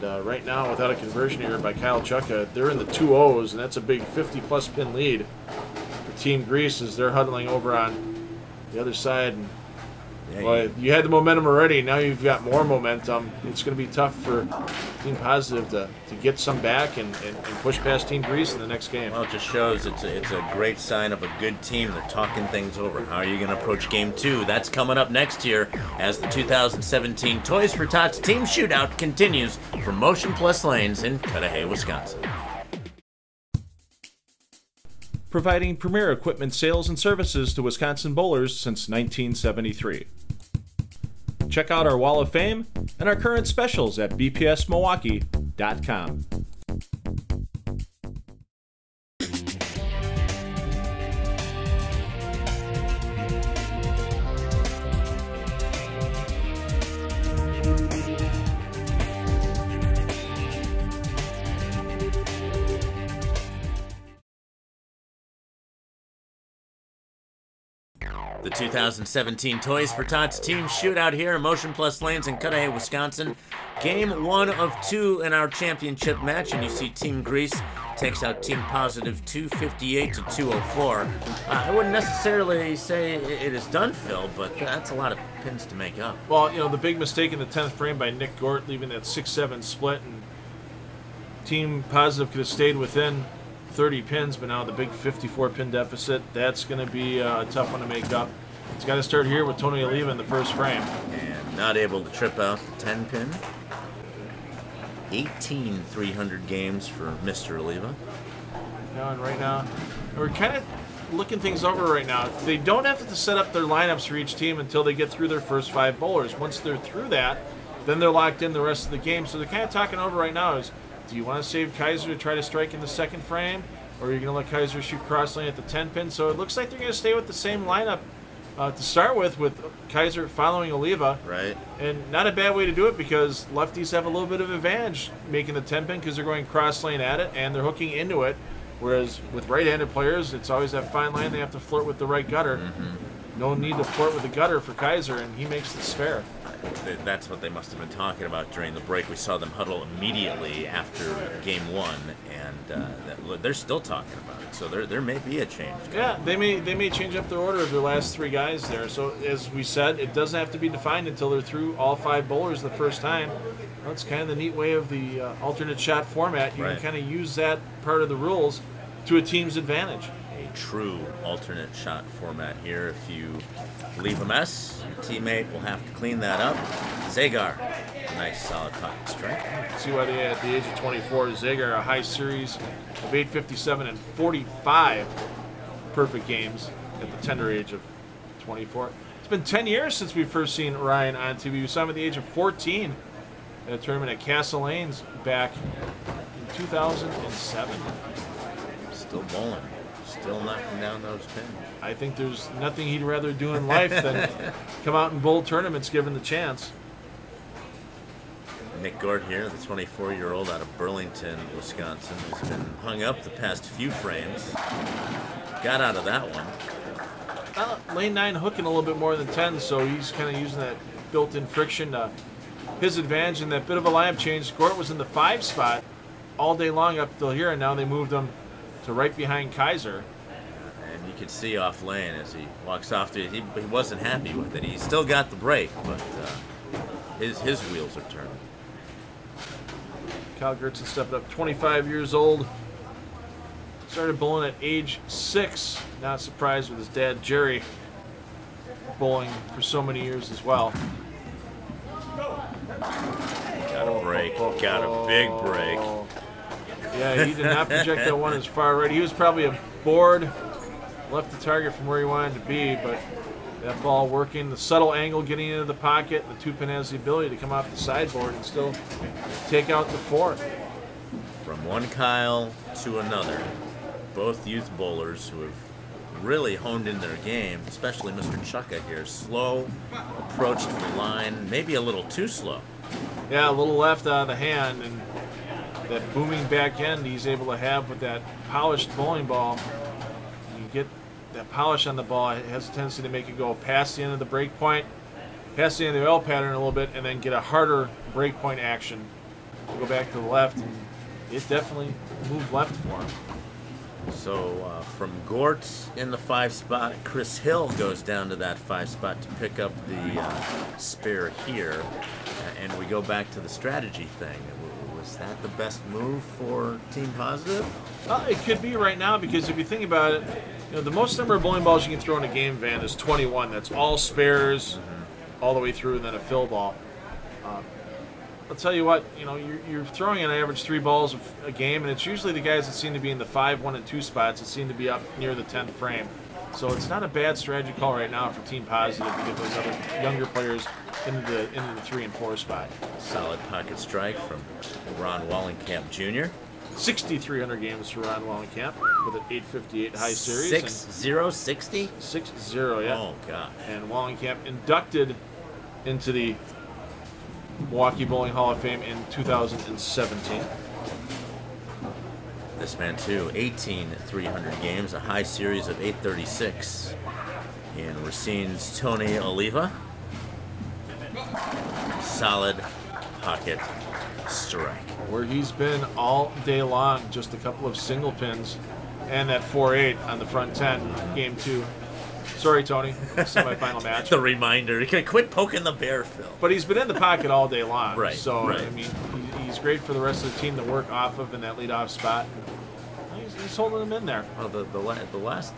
And right now, without a conversion error by Kyle Chukka, they're in the 2-0s, and that's a big 50-plus pin lead for Team Grease as they're huddling over on the other side. And well, you had the momentum already. Now you've got more momentum. It's going to be tough for Team Positive to get some back and push past Team Grease in the next game. Well, it just shows it's a great sign of a good team. They're talking things over. How are you going to approach Game 2? That's coming up next year as the 2017 Toys for Tots Team Shootout continues from Motion Plus Lanes in Cudahy, Wisconsin. Providing premier equipment sales and services to Wisconsin bowlers since 1973. Check out our Wall of Fame and our current specials at bpsmilwaukee.com. The 2017 Toys for Tots team shootout here in Motion Plus Lanes in Cudahy, Wisconsin. Game 1 of 2 in our championship match, and you see Team Grease takes out Team Positive 258 to 204. I wouldn't necessarily say it is done, Phil, but that's a lot of pins to make up. Well, you know, the big mistake in the 10th frame by Nick Gort, leaving that 6-7 split, and Team Positive could have stayed within 30 pins, but now the big 54 pin deficit, that's going to be a tough one to make up. It's got to start here with Tony Oliva in the first frame. And not able to trip out the 10 pin. 18 300 games for Mr. Oliva. Yeah, and right now, we're kind of looking things over right now. They don't have to set up their lineups for each team until they get through their first 5 bowlers. Once they're through that, then they're locked in the rest of the game. So they're kind of talking over right now is, do you want to save Kaiser to try to strike in the second frame? Or are you going to let Kaiser shoot cross lane at the 10 pin? So it looks like they're going to stay with the same lineup to start with Kaiser following Oliva. Right. And not a bad way to do it because lefties have a little bit of advantage making the 10 pin because they're going cross lane at it and they're hooking into it. Whereas with right-handed players, it's always that fine line. They have to flirt with the right gutter. Mm-hmm. No need to flirt with the gutter for Kaiser, and he makes the spare. That's what they must have been talking about during the break. We saw them huddle immediately after game 1, and they're still talking about it. So there may be a change. Yeah, they may change up their order of their last 3 guys there. So as we said, it doesn't have to be defined until they're through all 5 bowlers the first time. Well, it's kind of the neat way of the alternate shot format. You can kind of use that part of the rules to a team's advantage. A true alternate shot format here. If you leave a mess, your teammate will have to clean that up. Zagar, nice solid pocket strike. See why they at the age of 24, Zagar a high series of 857 and 45 perfect games at the tender age of 24. It's been 10 years since we first seen Ryan on TV. We saw him at the age of 14 at a tournament at Castle Lanes back in 2007. Still bowling. Still knocking down those pins. I think there's nothing he'd rather do in life than come out and bowl tournaments given the chance. Nick Gort here, the 24-year-old out of Burlington, Wisconsin, who's been hung up the past few frames. Got out of that one. Lane 9 hooking a little bit more than 10, so he's kind of using that built-in friction to his advantage in that bit of a lineup change. Gort was in the 5 spot all day long up till here, and now they moved him to right behind Kaiser. And you can see off lane as he walks off to it. He wasn't happy with it. He still got the break, but his wheels are turning. Kyle Gertzen stepped up, 25 years old. Started bowling at age 6. Not surprised with his dad, Jerry, bowling for so many years as well. Got a break. Got a big break. Yeah, he did not project that one as far right. He was probably bored, left the target from where he wanted to be, but that ball working, the subtle angle getting into the pocket, the 2-pin has the ability to come off the sideboard and still take out the 4. From one Kyle to another, both youth bowlers who have really honed in their game, especially Mr. Chukka here. Slow approach to the line, maybe a little too slow. Yeah, a little left out of the hand, and that booming back end he's able to have with that polished bowling ball. You get that polish on the ball, it has a tendency to make it go past the end of the break point, past the end of the L pattern a little bit, and then get a harder break point action. Go back to the left, and it definitely moved left for him. So from Gort in the 5 spot, Chris Hill goes down to that 5 spot to pick up the spare here. And we go back to the strategy thing. Was that the best move for Team Positive? Well, it could be right now because if you think about it, you know, the most number of bowling balls you can throw in a game van is 21. That's all spares all the way through and then a fill ball. I'll tell you what, you know, you're throwing an average 3 balls a game, and it's usually the guys that seem to be in the 5, 1, and 2 spots that seem to be up near the 10th frame. So it's not a bad strategy call right now for Team Positive to get those other younger players into the 3 and 4 spot. Solid pocket strike from Ron Wallenkamp Jr. 6,300 games for Ron Wallenkamp with an 858 high series. 6-0-60? 6-0, yeah. Oh, gosh. And Wallenkamp inducted into the Milwaukee Bowling Hall of Fame in 2017. This man, too, 18 300 games, a high series of 836. And Racine's Tony Oliva. Solid pocket strike. Where he's been all day long, just a couple of single pins and that 4-8 on the front 10, game 2. Sorry, Tony, semifinal match. The reminder. You can quit poking the bear, Phil. But he's been in the pocket all day long. Right. So, right. I mean, he's great for the rest of the team to work off of in that leadoff spot. He's holding him in there. Well, the last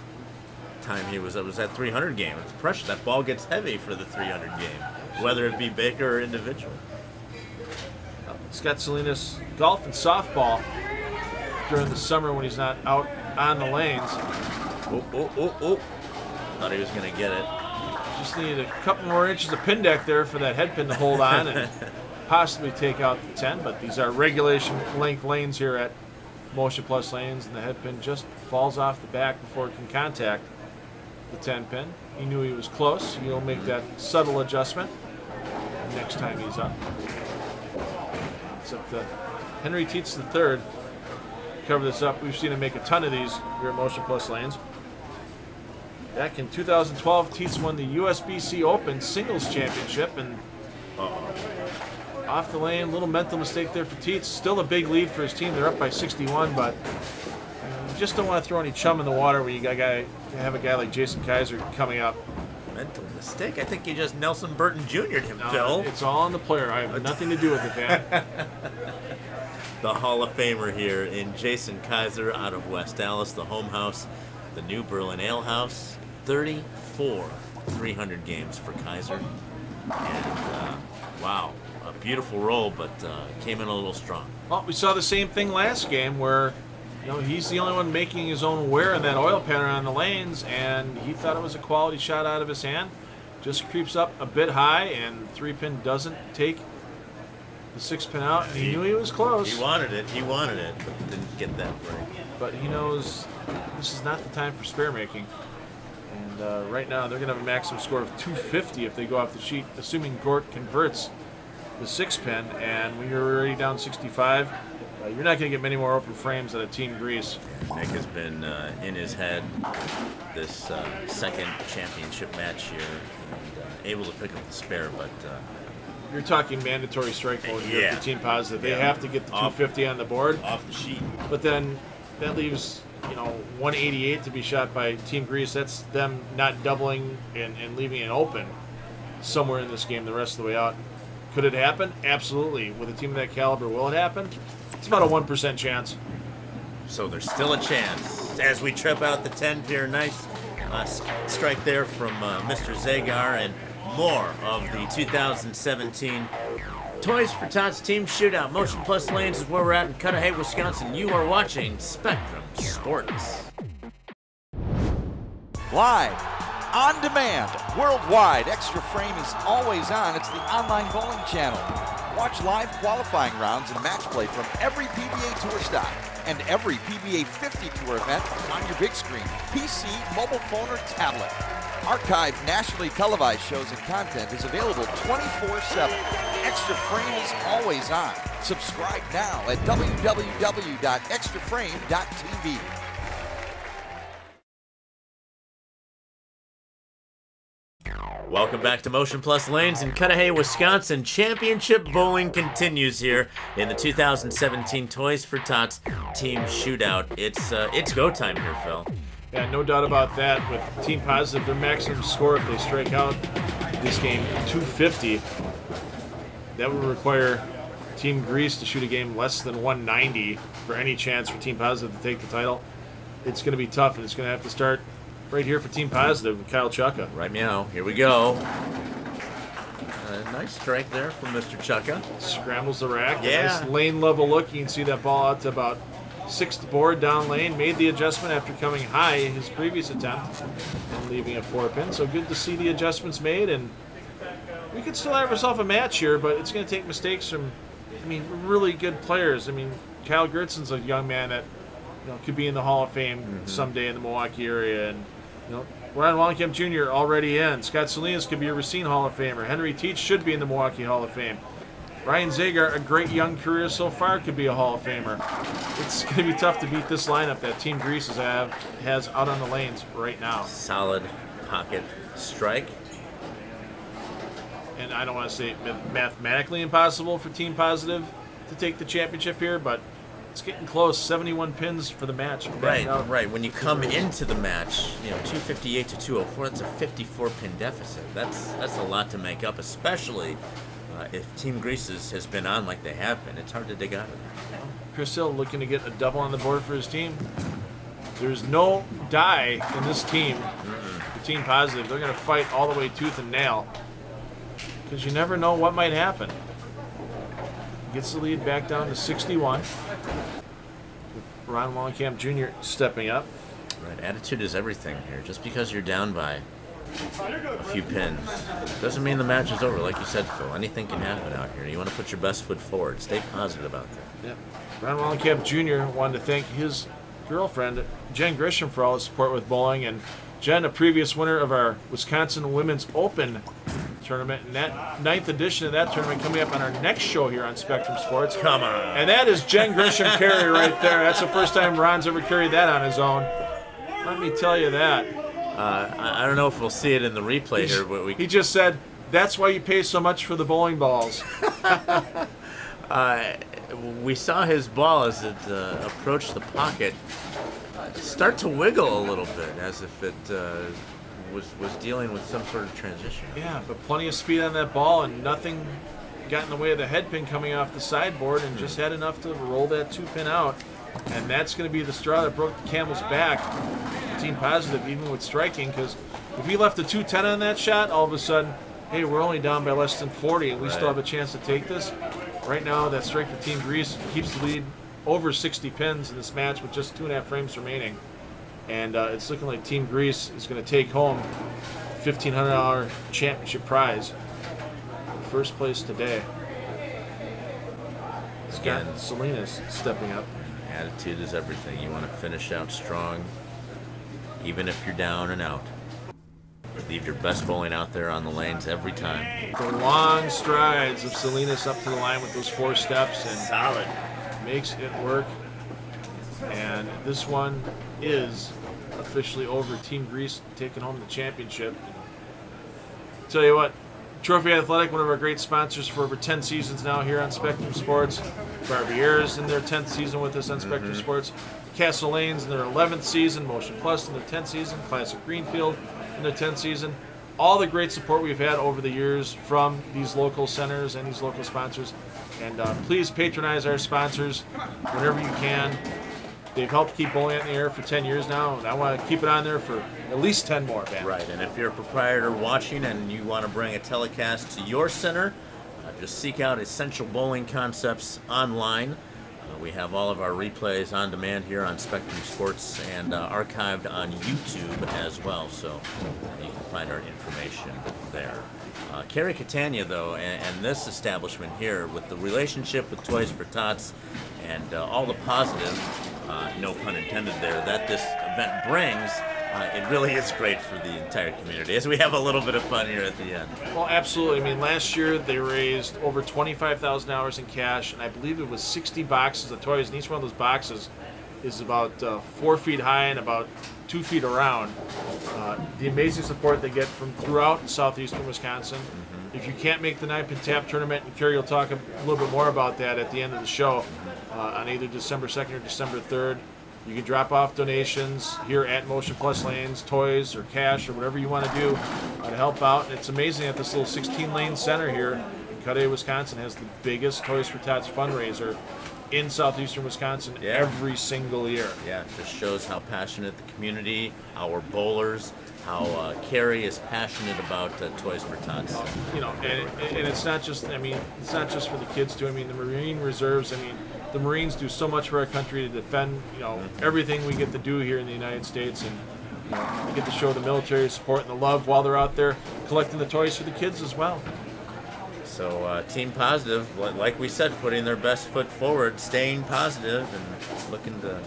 time he was at 300 game, it's pressure. That ball gets heavy for the 300 game, whether it be Baker or individual. Scott Salinas golf and softball during the summer when he's not out on the lanes. Oh. Thought he was going to get it. Just needed a couple more inches of pin deck there for that head pin to hold on and possibly take out the 10. But these are regulation length lanes here at Motion Plus Lanes, and the head pin just falls off the back before it can contact the 10 pin. He knew he was close. He'll make that subtle adjustment next time he's up. It's up to Henry Tietz III. Cover this up. We've seen him make a ton of these here at Motion Plus Lanes. Back in 2012, Tietz won the USBC Open Singles Championship, and off the lane, little mental mistake there for Tietz. Still a big lead for his team. They're up by 61, but you just don't want to throw any chum in the water when you have a guy like Jason Kaiser coming up. Mental mistake? I think you just Nelson Burton Jr.'d him, Phil. It's all on the player. I have nothing to do with it, man. The Hall of Famer here in Jason Kaiser out of West Dallas, the home house, the New Berlin Ale House. 34 300 games for Kaiser. And, wow, a beautiful roll, but came in a little strong. Well, we saw the same thing last game where, he's the only one making his own wear in that oil pattern on the lanes, and he thought it was a quality shot out of his hand. Just creeps up a bit high, and 3-pin doesn't take the 6-pin out, and he knew he was close. He wanted it, but didn't get that break. But he knows this is not the time for spare making. And right now, they're going to have a maximum score of 250 if they go off the sheet, assuming Gort converts the 6-pin. And when you're already down 65, you're not going to get many more open frames out of Team Grease. Nick has been in his head this second championship match here, and able to pick up the spare, but... You're talking mandatory strike mode here for Team Positive. They have to get the 250 on the board. Off the sheet. But then that leaves, 188 to be shot by Team Grease. That's them not doubling and leaving it open somewhere in this game the rest of the way out. Could it happen? Absolutely. With a team of that caliber, will it happen? It's about a 1% chance. So there's still a chance. As we trip out the 10 here, nice strike there from Mr. Zagar, and more of the 2017 Toys for Tots Team Shootout. Motion Plus Lanes is where we're at in Cudahy, Wisconsin. You are watching Spectrum Sports. Live, on demand, worldwide, Extra Frame is always on. It's the online bowling channel. Watch live qualifying rounds and match play from every PBA Tour stock and every PBA 50 Tour event on your big screen, PC, mobile phone, or tablet. Archived nationally televised shows and content is available 24/7. Extra Frame is always on. Subscribe now at www.extraframe.tv. Welcome back to Motion Plus Lanes in Cudahy, Wisconsin. Championship bowling continues here in the 2017 Toys for Tots Team Shootout. It's go time here, Phil. Yeah, no doubt about that. With Team Positive, their maximum score if they strike out this game, 250. That would require Team Grease to shoot a game less than 190 for any chance for Team Positive to take the title. It's going to be tough, and it's going to have to start right here for Team Positive with Kyle Chukka. Right meow. Here we go. Nice strike there from Mr. Chukka. Scrambles the rack. Yeah. Nice lane level look. You can see that ball out to about 6th board down lane. Made the adjustment after coming high in his previous attempt and leaving a 4-pin. So good to see the adjustments made, and we could still have ourselves a match here, but it's going to take mistakes from, really good players. Kyle Gertson's a young man that could be in the Hall of Fame someday in the Milwaukee area, and Ryan Wallenkamp Jr. already in. Scott Salinas could be a Racine Hall of Famer. Henry Tietz should be in the Milwaukee Hall of Fame. Ryan Zagar, a great young career so far, could be a Hall of Famer. It's going to be tough to beat this lineup that Team Grease has out on the lanes right now. Solid pocket strike. And I don't want to say mathematically impossible for Team Positive to take the championship here, but it's getting close. 71 pins for the match. Right. When you come into the match, 258 to 204, that's a 54-pin deficit. That's a lot to make up, especially if Team Grease has been on like they have been. It's hard to dig out of that. Chris Hill looking to get a double on the board for his team. There's no die in this team. For Team Positive, they're going to fight all the way tooth and nail because you never know what might happen. Gets the lead back down to 61. Ron Wallenkamp Jr. stepping up. Right, attitude is everything here. Just because you're down by a few pins doesn't mean the match is over. Like you said, Phil, anything can happen out here. You want to put your best foot forward. Stay positive out there. Yep. Ron Wallenkamp Jr. wanted to thank his girlfriend, Jen Grisham, for all his support with bowling. And Jen, a previous winner of our Wisconsin Women's Open tournament, and that 9th edition of that tournament coming up on our next show here on Spectrum Sports. Come on. And that is Jen Grisham carry right there. That's the first time Ron's ever carried that on his own. Let me tell you that. I don't know if we'll see it in the replay here, but he just said, that's why you pay so much for the bowling balls. We saw his ball as it approached the pocket start to wiggle a little bit, as if it was dealing with some sort of transition. Yeah, but plenty of speed on that ball, and nothing got in the way of the head pin coming off the sideboard, and just had enough to roll that 2-pin out. And that's going to be the straw that broke the camel's back. Team Positive, even with striking, because if he left a 210 on that shot, all of a sudden, hey, we're only down by less than 40, and we still have a chance to take this. Right now, that strike for Team Grease keeps the lead over 60 pins in this match with just 2.5 frames remaining. And it's looking like Team Grease is going to take home $1,500 championship prize. First place today. Scott Salinas stepping up. Attitude is everything. You want to finish out strong, even if you're down and out. Leave your best bowling out there on the lanes every time. The long strides of Salinas up to the line with those 4 steps, and solid. Makes it work. And this one is officially over. Team Grease taking home the championship. Tell you what, Trophy Athletic, one of our great sponsors for over 10 seasons now here on Spectrum Sports. Barbier's in their 10th season with us on Spectrum Sports. Castle Lanes in their 11th season. Motion Plus in their 10th season. Classic Greenfield in their 10th season. All the great support we've had over the years from these local centers and these local sponsors. And please patronize our sponsors whenever you can. They've helped keep bowling in the air for 10 years now, and I want to keep it on there for at least 10 more, man. Right, and if you're a proprietor watching and you want to bring a telecast to your center, just seek out Essential Bowling Concepts online. We have all of our replays on demand here on Spectrum Sports and archived on YouTube as well, so you can find our information there. Carrie Catania, though, and this establishment here, with the relationship with Toys for Tots and all the positive, no pun intended there, that this event brings, it really is great for the entire community, as we have a little bit of fun here at the end. Well, absolutely. I mean, last year they raised over $25,000 in cash, and I believe it was 60 boxes of toys, and each one of those boxes is about 4 feet high and about 2 feet around. The amazing support they get from throughout southeastern Wisconsin. If you can't make the 9-pin tap tournament, and Kerry will talk a little bit more about that at the end of the show, on either December 2nd or December 3rd, you can drop off donations here at Motion Plus Lanes, toys or cash or whatever you want to do to help out. And it's amazing that this little 16-lane center here in Cudahy, Wisconsin has the biggest Toys for Tots fundraiser in southeastern Wisconsin every single year. Yeah, it just shows how passionate the community, our bowlers, how Kerry is passionate about Toys for Tots. You know, and it's not just, I mean, it's not just for the kids too. I mean, the Marine Reserves, I mean, the Marines do so much for our country to defend, you know, everything we get to do here in the United States, and you know, we get to show the military support and the love while they're out there collecting the toys for the kids as well. So Team Positive, like we said, putting their best foot forward, staying positive, and looking to.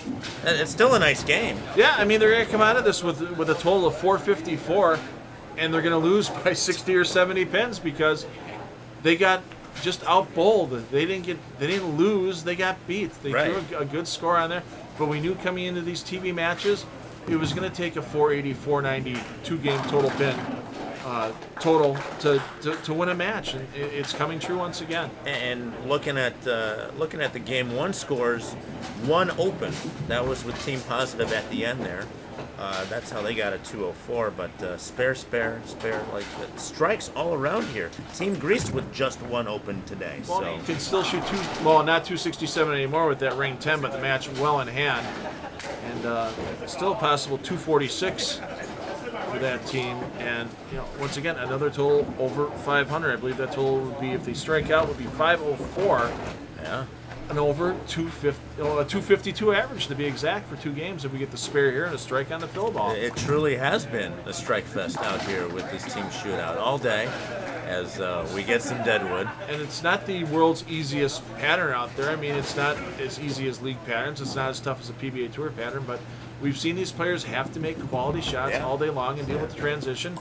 And it's still a nice game. Yeah, I mean, they're going to come out of this with a total of 454, and they're going to lose by 60 or 70 pins because they got just out-bowled. They didn't lose. They got beat. They threw a good score on there. But we knew coming into these TV matches, it was going to take a 480, 490, 2-game total pin total to win a match, and it's coming true once again. And looking at the game one scores, one open. That was with Team Positive at the end there. That's how they got a 204. But spare, like strikes all around here. Team Grease with just one open today. Well, so you can still shoot not 267 anymore with that ring 10, but the match well in hand, and still possible 246 for that team. And once again, another total over 500. I believe that total would be, if they strike out, would be 504. yeah. And over 252 average to be exact for 2 games if we get the spare here and a strike on the fill ball. It truly has been a strike fest out here with this team shootout all day as we get some deadwood. And it's not the world's easiest pattern out there. I mean, it's not as easy as league patterns. It's not as tough as a PBA Tour pattern, but we've seen these players have to make quality shots all day long and deal with the transition.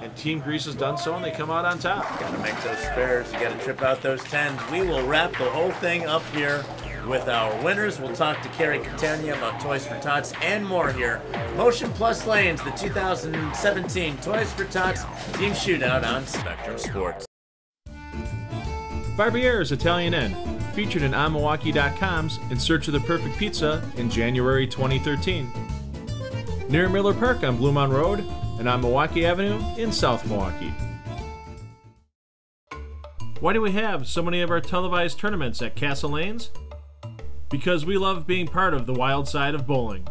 And Team Grease has done so, and they come out on top. Got to make those spares. You got to trip out those 10s. We will wrap the whole thing up here with our winners. We'll talk to Carrie Catania about Toys for Tots and more here. Motion Plus Lanes, the 2017 Toys for Tots Team Shootout on Spectrum Sports. Barbiere's Italian Inn, featured in onmilwaukee.com's In Search of the Perfect Pizza in January 2013. Near Miller Park on Blue Mound Road and on Milwaukee Avenue in South Milwaukee. Why do we have so many of our televised tournaments at Castle Lanes? Because we love being part of the wild side of bowling.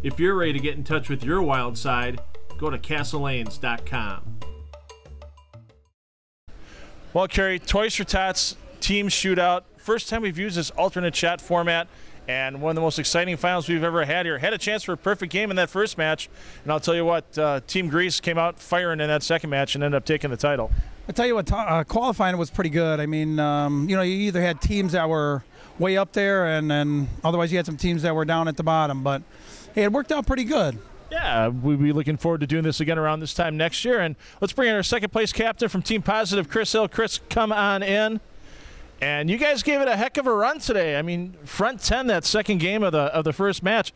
If you're ready to get in touch with your wild side, go to castlelanes.com. Well, Carrie, Toys for Tots Team Shootout. First time we've used this alternate chat format, and one of the most exciting finals we've ever had here. Had a chance for a perfect game in that first match, and I'll tell you what, Team Grease came out firing in that second match and ended up taking the title. I tell you what, qualifying was pretty good. I mean, you either had teams that were way up there, and then otherwise you had some teams that were down at the bottom. But hey, it worked out pretty good. Yeah, we'll be looking forward to doing this again around this time next year. And let's bring in our second place captain from Team Positive, Chris Hill. Chris, come on in. And you guys gave it a heck of a run today. I mean, front 10 that second game of the first match.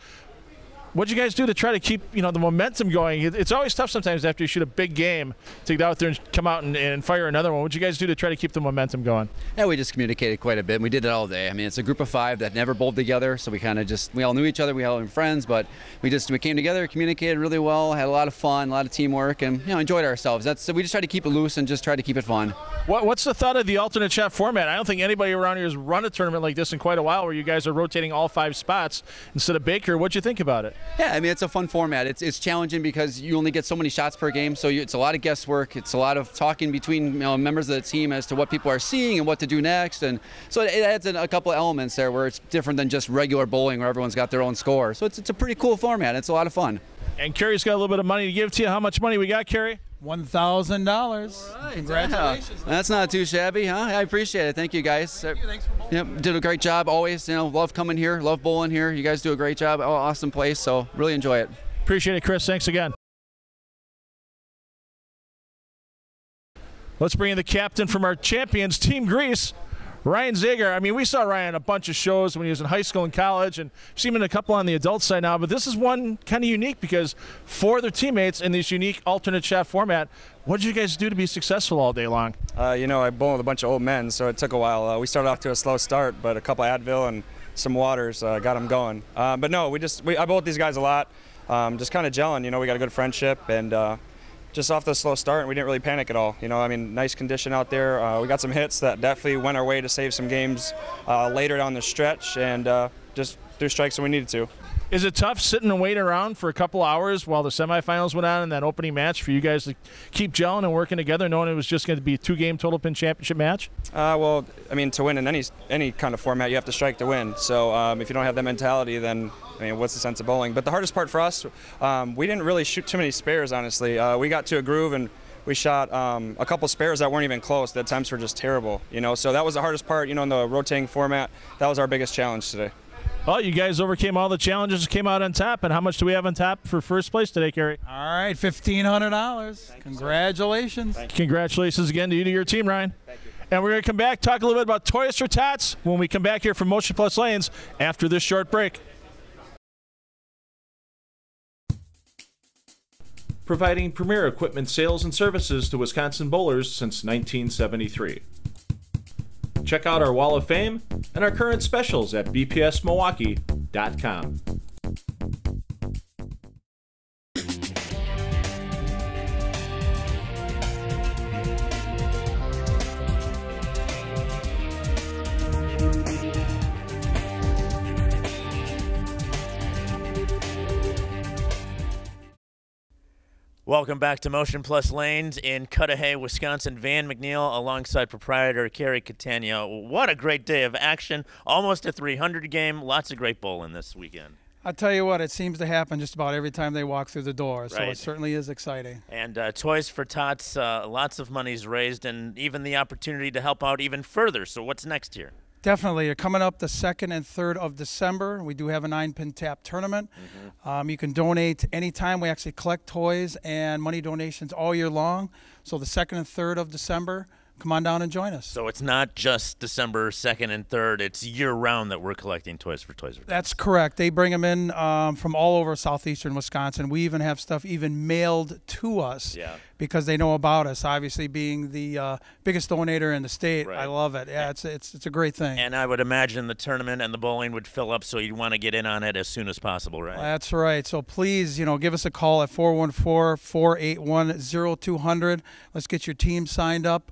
What'd you guys do to try to keep the momentum going? It's always tough sometimes after you shoot a big game to get out there and come out and fire another one. What'd you guys do to try to keep the momentum going? Yeah, we just communicated quite a bit. We did it all day. I mean, it's a group of 5 that never bowled together, so we kind of we all knew each other. We all were friends, but we came together, communicated really well, had a lot of fun, a lot of teamwork, and enjoyed ourselves. We just tried to keep it loose and just tried to keep it fun. What's the thought of the alternate chat format? I don't think anybody around here has run a tournament like this in quite a while, where you guys are rotating all 5 spots instead of Baker. What'd you think about it? Yeah, I mean, it's a fun format. It's challenging because you only get so many shots per game, so it's a lot of guesswork. It's a lot of talking between members of the team as to what people are seeing and what to do next, and so it adds a couple of elements there where it's different than just regular bowling where everyone's got their own score. So it's a pretty cool format. It's a lot of fun. And Carrie's got a little bit of money to give to you. How much money we got, Carrie? $1,000. Right, Congratulations. yeah. That's not too shabby, huh? I appreciate it. Thank you, guys. Thank you. Thanks for bowling. Yep, did a great job always. Love coming here, love bowling here. You guys do a great job. Oh, awesome place. So really enjoy it. Appreciate it, Chris. Thanks again. Let's bring in the captain from our champions, Team Grease, Ryan Zager. I mean, we saw Ryan a bunch of shows when he was in high school and college, and we've seen him in a couple on the adult side now, but this is one kind of unique because 4 of their teammates in this unique alternate shot format. What did you guys do to be successful all day long? I bowled with a bunch of old men, so it took a while. We started off to a slow start, but a couple Advil and some waters got them going. But no, I bowled with these guys a lot. Just kind of gelling, we got a good friendship, and just off the slow start, and we didn't really panic at all. Nice condition out there. We got some hits that definitely went our way to save some games later down the stretch, and just threw strikes when we needed to. Is it tough sitting and waiting around for a couple hours while the semifinals went on in that opening match for you guys to keep gelling and working together, knowing it was just going to be a 2-game total pin championship match? Well, I mean, to win in any kind of format, you have to strike to win. So if you don't have that mentality, then what's the sense of bowling? But the hardest part for us, we didn't really shoot too many spares, honestly. We got to a groove and we shot a couple spares that weren't even close. The attempts were just terrible, So that was the hardest part, in the rotating format. That was our biggest challenge today. Well, you guys overcame all the challenges, came out on top. And how much do we have on top for first place today, Carrie? All right, $1,500. Congratulations. Congratulations again to you and your team, Ryan. Thank you. And we're going to come back, talk a little bit about Toys for Tots when we come back here from Motion Plus Lanes after this short break. providing premier equipment sales and services to Wisconsin bowlers since 1973. Check out our Wall of Fame and our current specials at bpsmilwaukee.com. Welcome back to Motion Plus Lanes in Cudahy, Wisconsin. Van McNeil alongside proprietor Carrie Catania. What a great day of action. Almost a 300 game. Lots of great bowling this weekend. I'll tell you what, it seems to happen just about every time they walk through the door, so Right. it certainly is exciting. And Toys for Tots, lots of money's raised and even the opportunity to help out even further. So what's next here? Definitely. Coming up the 2nd and 3rd of December, we do have a 9-pin tap tournament. You can donate anytime. We actually collect toys and money donations all year long. So the 2nd and 3rd of December, come on down and join us. So it's not just December 2nd and 3rd. It's year-round that we're collecting toys for Tots. That's correct. They bring them in from all over southeastern Wisconsin. We even have stuff even mailed to us because they know about us. Obviously, being the biggest donator in the state, Right. I love it. Yeah, it's a great thing. And I would imagine the tournament and the bowling would fill up, so you'd want to get in on it as soon as possible, right? That's right. So please, give us a call at 414-481-0200. Let's get your team signed up.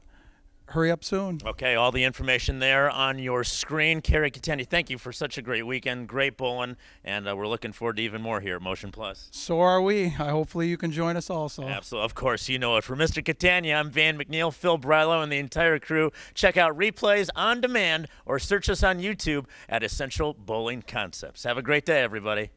Hurry up soon. Okay, all the information there on your screen. Carrie Catania, thank you for such a great weekend, great bowling, and we're looking forward to even more here at Motion Plus. So are we. Hopefully you can join us also. Absolutely. Of course, you know it. For Mr. Catania, I'm Van McNeil, Phil Brylow, and the entire crew. Check out replays on demand or search us on YouTube at Essential Bowling Concepts. Have a great day, everybody.